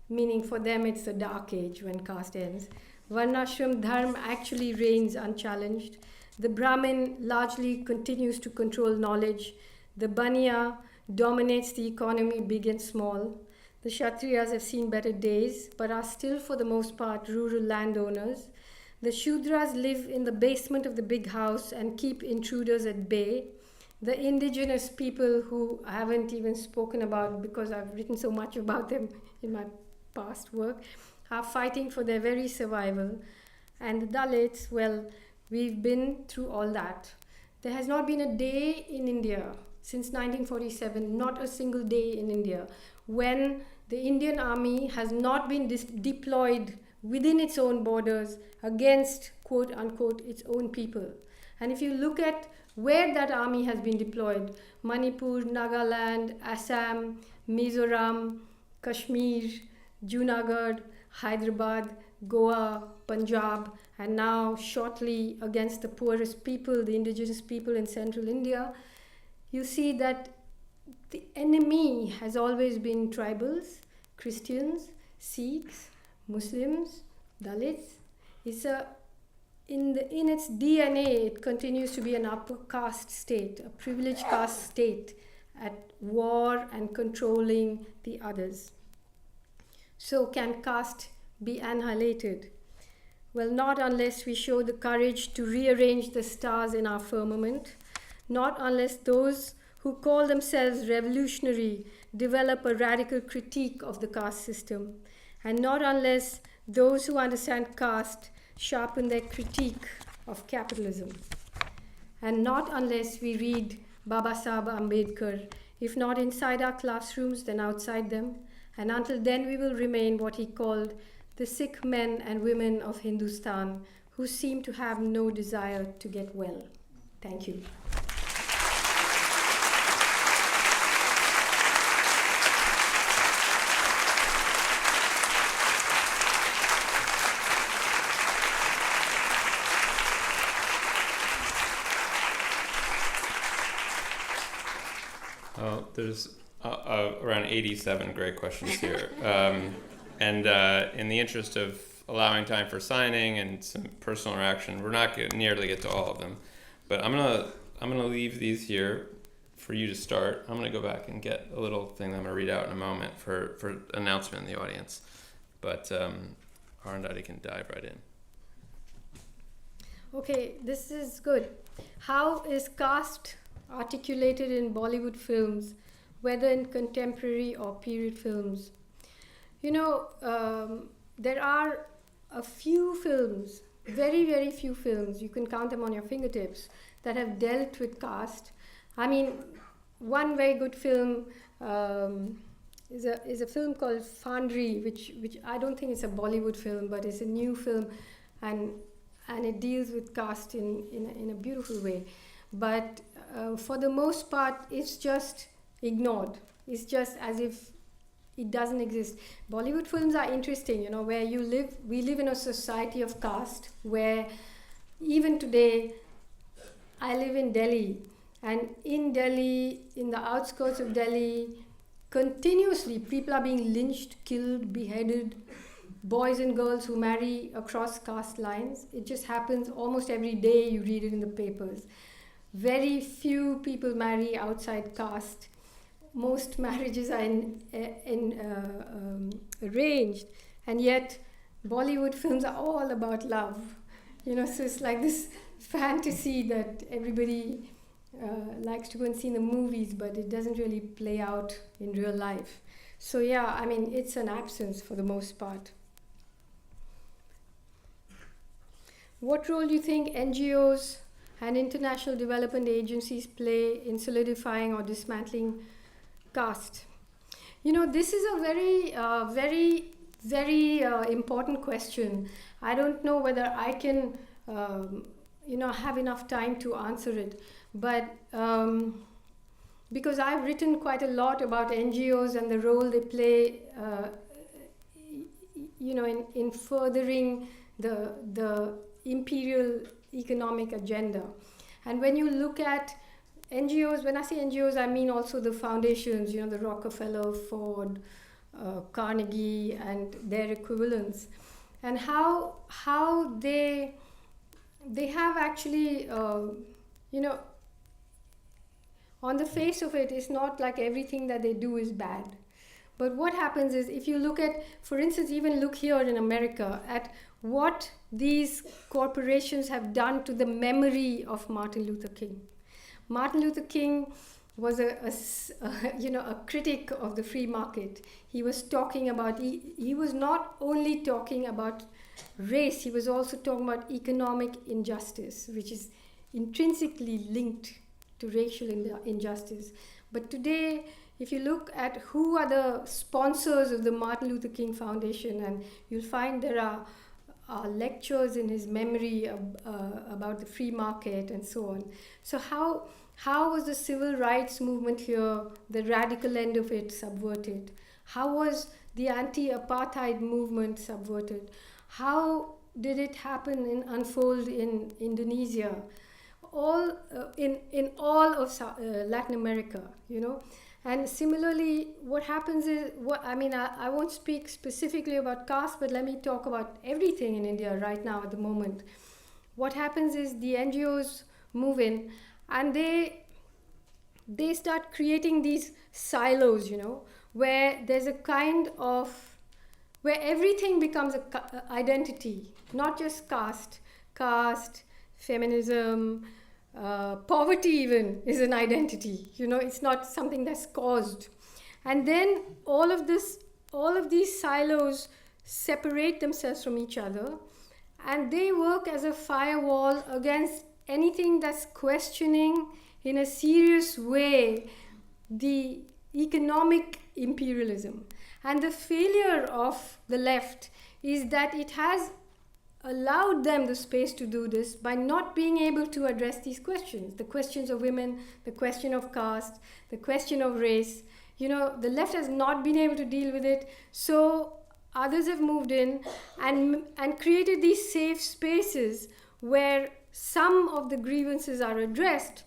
meaning for them it's the dark age when caste ends. Varnashram dharma actually reigns unchallenged. The Brahmin largely continues to control knowledge. The Baniya dominates the economy, big and small. The Kshatriyas have seen better days, but are still for the most part rural landowners. The Shudras live in the basement of the big house and keep intruders at bay. The indigenous people, who I haven't even spoken about because I've written so much about them in my past work, are fighting for their very survival. And the Dalits, well, we've been through all that. There has not been a day in India since 1947, not a single day in India, when the Indian army has not been deployed within its own borders against, quote unquote, its own people. And if you look at where that army has been deployed, Manipur, Nagaland, Assam, Mizoram, Kashmir, Junagadh, Hyderabad, Goa, Punjab, and now shortly against the poorest people, the indigenous people in central India, you see that the enemy has always been tribals, Christians, Sikhs, Muslims, Dalits. In its DNA, it continues to be an upper caste state, a privileged caste state at war and controlling the others. So can caste be annihilated? Well, not unless we show the courage to rearrange the stars in our firmament, not unless those who call themselves revolutionary develop a radical critique of the caste system, and not unless those who understand caste sharpen their critique of capitalism, and not unless we read Baba Saheb Ambedkar, if not inside our classrooms, then outside them, and until then we will remain what he called the sick men and women of Hindustan who seem to have no desire to get well. Thank you. There's around 87 great questions here. And in the interest of allowing time for signing and some personal interaction, we're not going to nearly get to all of them. But I'm gonna leave these here for you to start. I'm gonna go back and get a little thing that I'm gonna read out in a moment for announcement in the audience. But Arundhati can dive right in. Okay, this is good. How is caste articulated in Bollywood films, whether in contemporary or period films? You know, there are a few films, very, very few films, you can count them on your fingertips, that have dealt with caste. I mean, one very good film is a film called Fandri, which I don't think it's a Bollywood film, but it's a new film, and it deals with caste in a beautiful way. But for the most part, it's just ignored. It's just as if it doesn't exist. Bollywood films are interesting, you know, where we live in a society of caste, where even today, I live in Delhi, and in Delhi, in the outskirts of Delhi, continuously people are being lynched, killed, beheaded, boys and girls who marry across caste lines. It just happens almost every day. You read it in the papers. Very few people marry outside caste. Most marriages are arranged, and yet Bollywood films are all about love. You know, so it's like this fantasy that everybody likes to go and see in the movies, but it doesn't really play out in real life. So yeah, I mean, it's an absence for the most part. What role do you think NGOs and international development agencies play in solidifying or dismantling caste? You know, this is a very important question. I don't know whether I can, have enough time to answer it. But because I've written quite a lot about NGOs and the role they play, in furthering the imperial economic agenda. And when you look at NGOs, when I say NGOs, I mean also the foundations, the Rockefeller, Ford, Carnegie, and their equivalents, and how they have actually, on the face of it, it's not like everything that they do is bad. But what happens is, if you look at, for instance, even look here in America at what these corporations have done to the memory of Martin Luther King. Martin Luther King was a critic of the free market. He was talking about, he was not only talking about race, he was also talking about economic injustice, which is intrinsically linked to racial injustice. But today, if you look at who are the sponsors of the Martin Luther King Foundation, and you'll find there are lectures in his memory about the free market and so on. So how was the civil rights movement here, the radical end of it, subverted? How was the anti-apartheid movement subverted? How did it happen and unfold in Indonesia? All in all of Latin America, And similarly, what happens is, I won't speak specifically about caste, but let me talk about everything in India right now at the moment. What happens is the NGOs move in, and they start creating these silos, where there's a kind of, where everything becomes an identity, not just caste, feminism, poverty even is an identity, it's not something that's caused. And then all of these silos separate themselves from each other, and they work as a firewall against anything that's questioning in a serious way the economic imperialism. And the failure of the left is that it has allowed them the space to do this by not being able to address these questions, the questions of women, the question of caste, the question of race. The left has not been able to deal with it, so others have moved in and created these safe spaces where some of the grievances are addressed,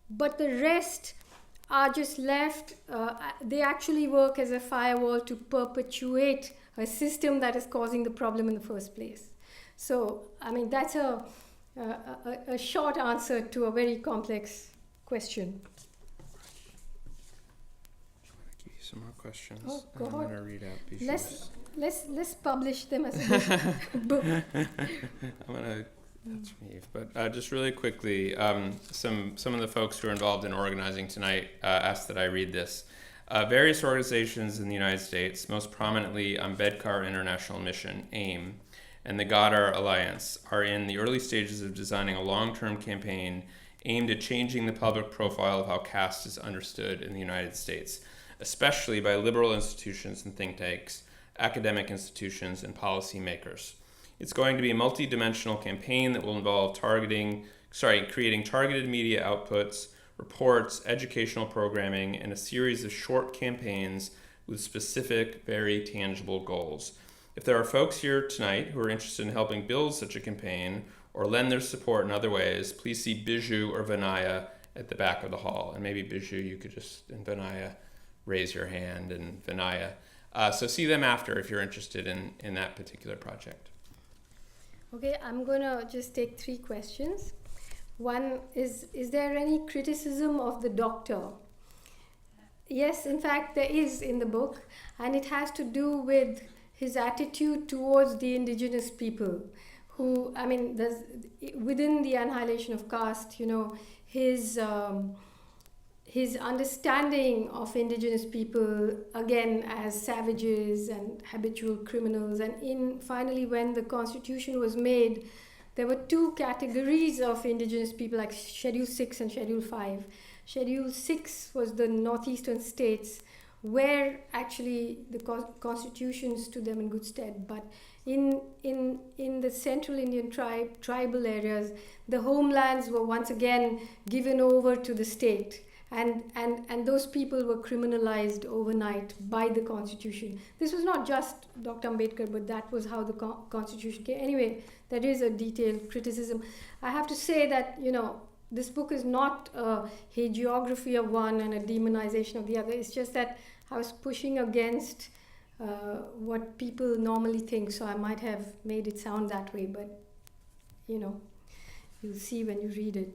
but the rest are just left. They actually work as a firewall to perpetuate a system that is causing the problem in the first place. So, that's a short answer to a very complex question. I want to give you some more questions. Oh, go I'm on. going to read out Bishu's. Let's publish them as a book. I'm going to, that's me. But just really quickly, some of the folks who are involved in organizing tonight asked that I read this. Various organizations in the United States, most prominently Ambedkar International Mission, AIM, and the Gadar Alliance, are in the early stages of designing a long-term campaign aimed at changing the public profile of how caste is understood in the United States, especially by liberal institutions and think tanks, academic institutions, and policymakers. It's going to be a multi-dimensional campaign that will involve creating targeted media outputs, reports, educational programming, and a series of short campaigns with specific, very tangible goals. If there are folks here tonight who are interested in helping build such a campaign or lend their support in other ways, please see Biju or Vinaya at the back of the hall. And maybe Biju, you could just, and Vinaya, raise your hand, and Vinaya. So see them after if you're interested in that particular project. Okay, I'm going to just take 3 questions. One is there any criticism of the doctor? Yes, in fact, there is in the book, and it has to do with his attitude towards the indigenous people who, within the Annihilation of Caste, his understanding of indigenous people, again, as savages and habitual criminals. And finally, when the Constitution was made, there were 2 categories of indigenous people, like Schedule 6 and Schedule 5. Schedule 6 was the northeastern states, where actually the constitution stood them in good stead. But in the central Indian tribal areas, the homelands were once again given over to the state. And those people were criminalized overnight by the constitution. This was not just Dr. Ambedkar, but that was how the constitution came. Anyway, that is a detailed criticism. I have to say that, this book is not a hagiography of one and a demonization of the other. It's just that I was pushing against what people normally think, so I might have made it sound that way, but you'll see when you read it.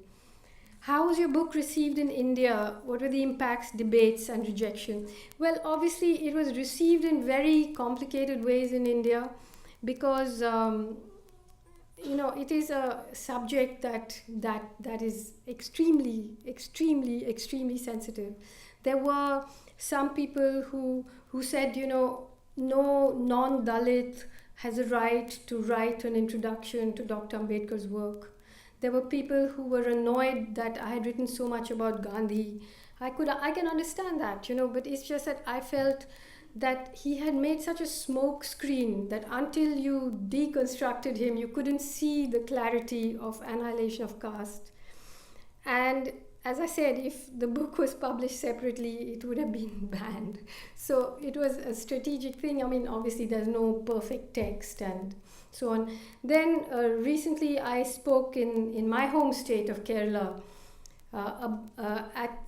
How was your book received in India? What were the impacts, debates, and rejection? Well, obviously, it was received in very complicated ways in India because, it is a subject that is extremely, extremely, extremely sensitive. There were some people who said, no non-Dalit has a right to write an introduction to Dr. Ambedkar's work. There were people who were annoyed that I had written so much about Gandhi. I can understand that, but it's just that I felt that he had made such a smoke screen that until you deconstructed him, you couldn't see the clarity of Annihilation of Caste. And as I said, if the book was published separately, it would have been banned. So it was a strategic thing. I mean, obviously there's no perfect text and so on. Then recently I spoke in my home state of Kerala at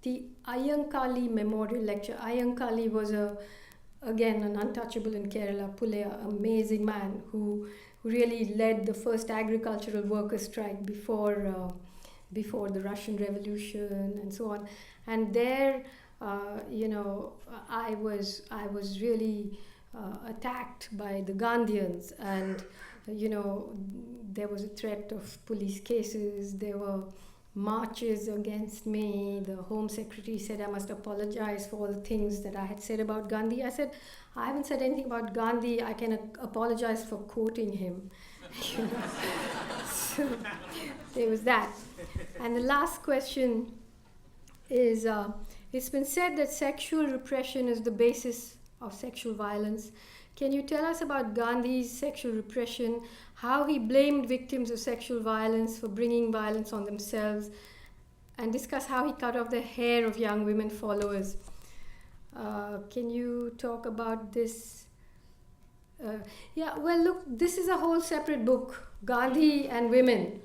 the Ayyankali Memorial Lecture. Ayyankali was again an untouchable in Kerala, Pulleya, amazing man who really led the first agricultural workers' strike before the Russian Revolution and so on. And there, I was really attacked by the Gandhians, and there was a threat of police cases. There were marches against me. The Home Secretary said I must apologize for all the things that I had said about Gandhi. I said, I haven't said anything about Gandhi. I can apologize for quoting him. So there was that. And the last question is, it's been said that sexual repression is the basis of sexual violence. Can you tell us about Gandhi's sexual repression, how he blamed victims of sexual violence for bringing violence on themselves, and discuss how he cut off the hair of young women followers? Can you talk about this? Look, this is a whole separate book, Gandhi and women.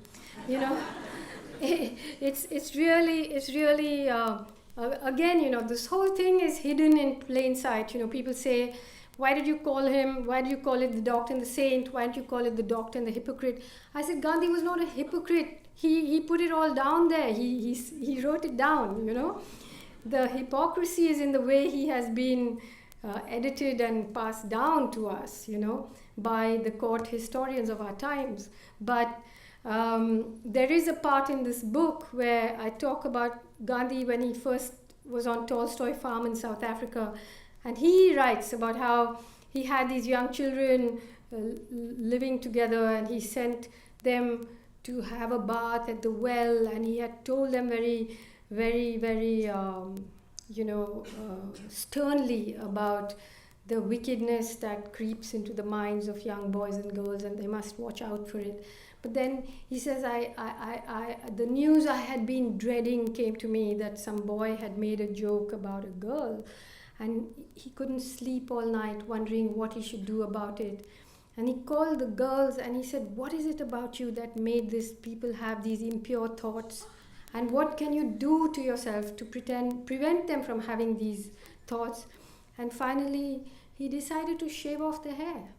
It's really again, this whole thing is hidden in plain sight. People say, why did you call it the doctor and the saint? Why didn't you call it the doctor and the hypocrite? I said, Gandhi was not a hypocrite. He put it all down there. He wrote it down, The hypocrisy is in the way he has been edited and passed down to us, by the court historians of our times. But there is a part in this book where I talk about Gandhi when he first was on Tolstoy farm in South Africa, and he writes about how he had these young children living together, and he sent them to have a bath at the well, and he had told them very, very, very sternly about the wickedness that creeps into the minds of young boys and girls, and they must watch out for it. But then he says, the news I had been dreading came to me that some boy had made a joke about a girl, and he couldn't sleep all night wondering what he should do about it. And he called the girls and he said, what is it about you that made these people have these impure thoughts? And what can you do to yourself to prevent them from having these thoughts? And finally, he decided to shave off the hair.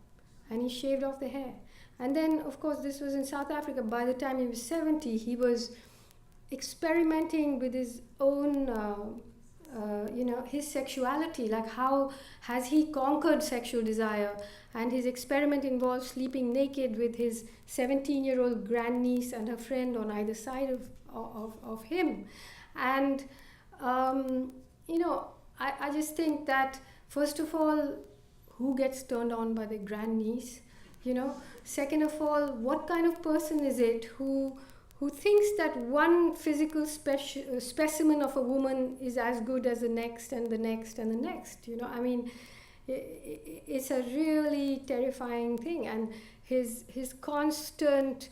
And he shaved off the hair. And then, of course, this was in South Africa. By the time he was 70, he was experimenting with his own, his sexuality. Like, how has he conquered sexual desire? And his experiment involved sleeping naked with his 17-year-old grandniece and her friend on either side of him. And, I just think that, first of all, who gets turned on by the grandniece? Second of all, what kind of person is it who thinks that one physical specimen of a woman is as good as the next and the next and the next? It's a really terrifying thing. And his constant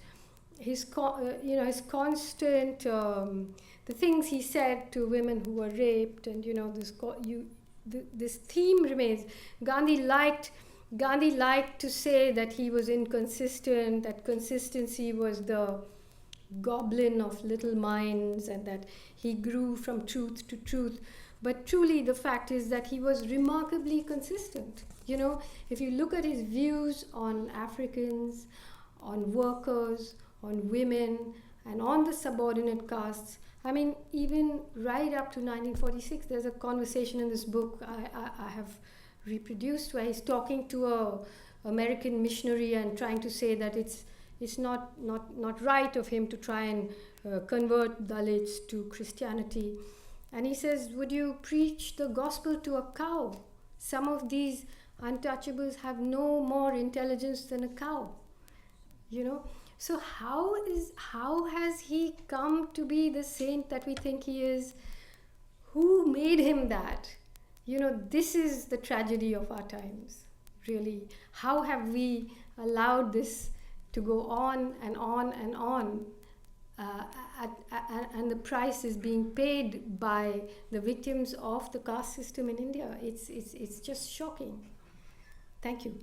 his constant the things he said to women who were raped, and this theme remains. Gandhi liked to say that he was inconsistent, that consistency was the goblin of little minds, and that he grew from truth to truth. But truly, the fact is that he was remarkably consistent. If you look at his views on Africans, on workers, on women, and on the subordinate castes, I mean, even right up to 1946, there's a conversation in this book I have reproduced where he's talking to a American missionary and trying to say that it's not right of him to try and convert Dalits to Christianity. And he says, would you preach the gospel to a cow? Some of these untouchables have no more intelligence than a cow. So how has he come to be the saint that we think he is? Who made him that? This is the tragedy of our times, really. How have we allowed this to go on and on and on? And the price is being paid by the victims of the caste system in India. It's just shocking. Thank you.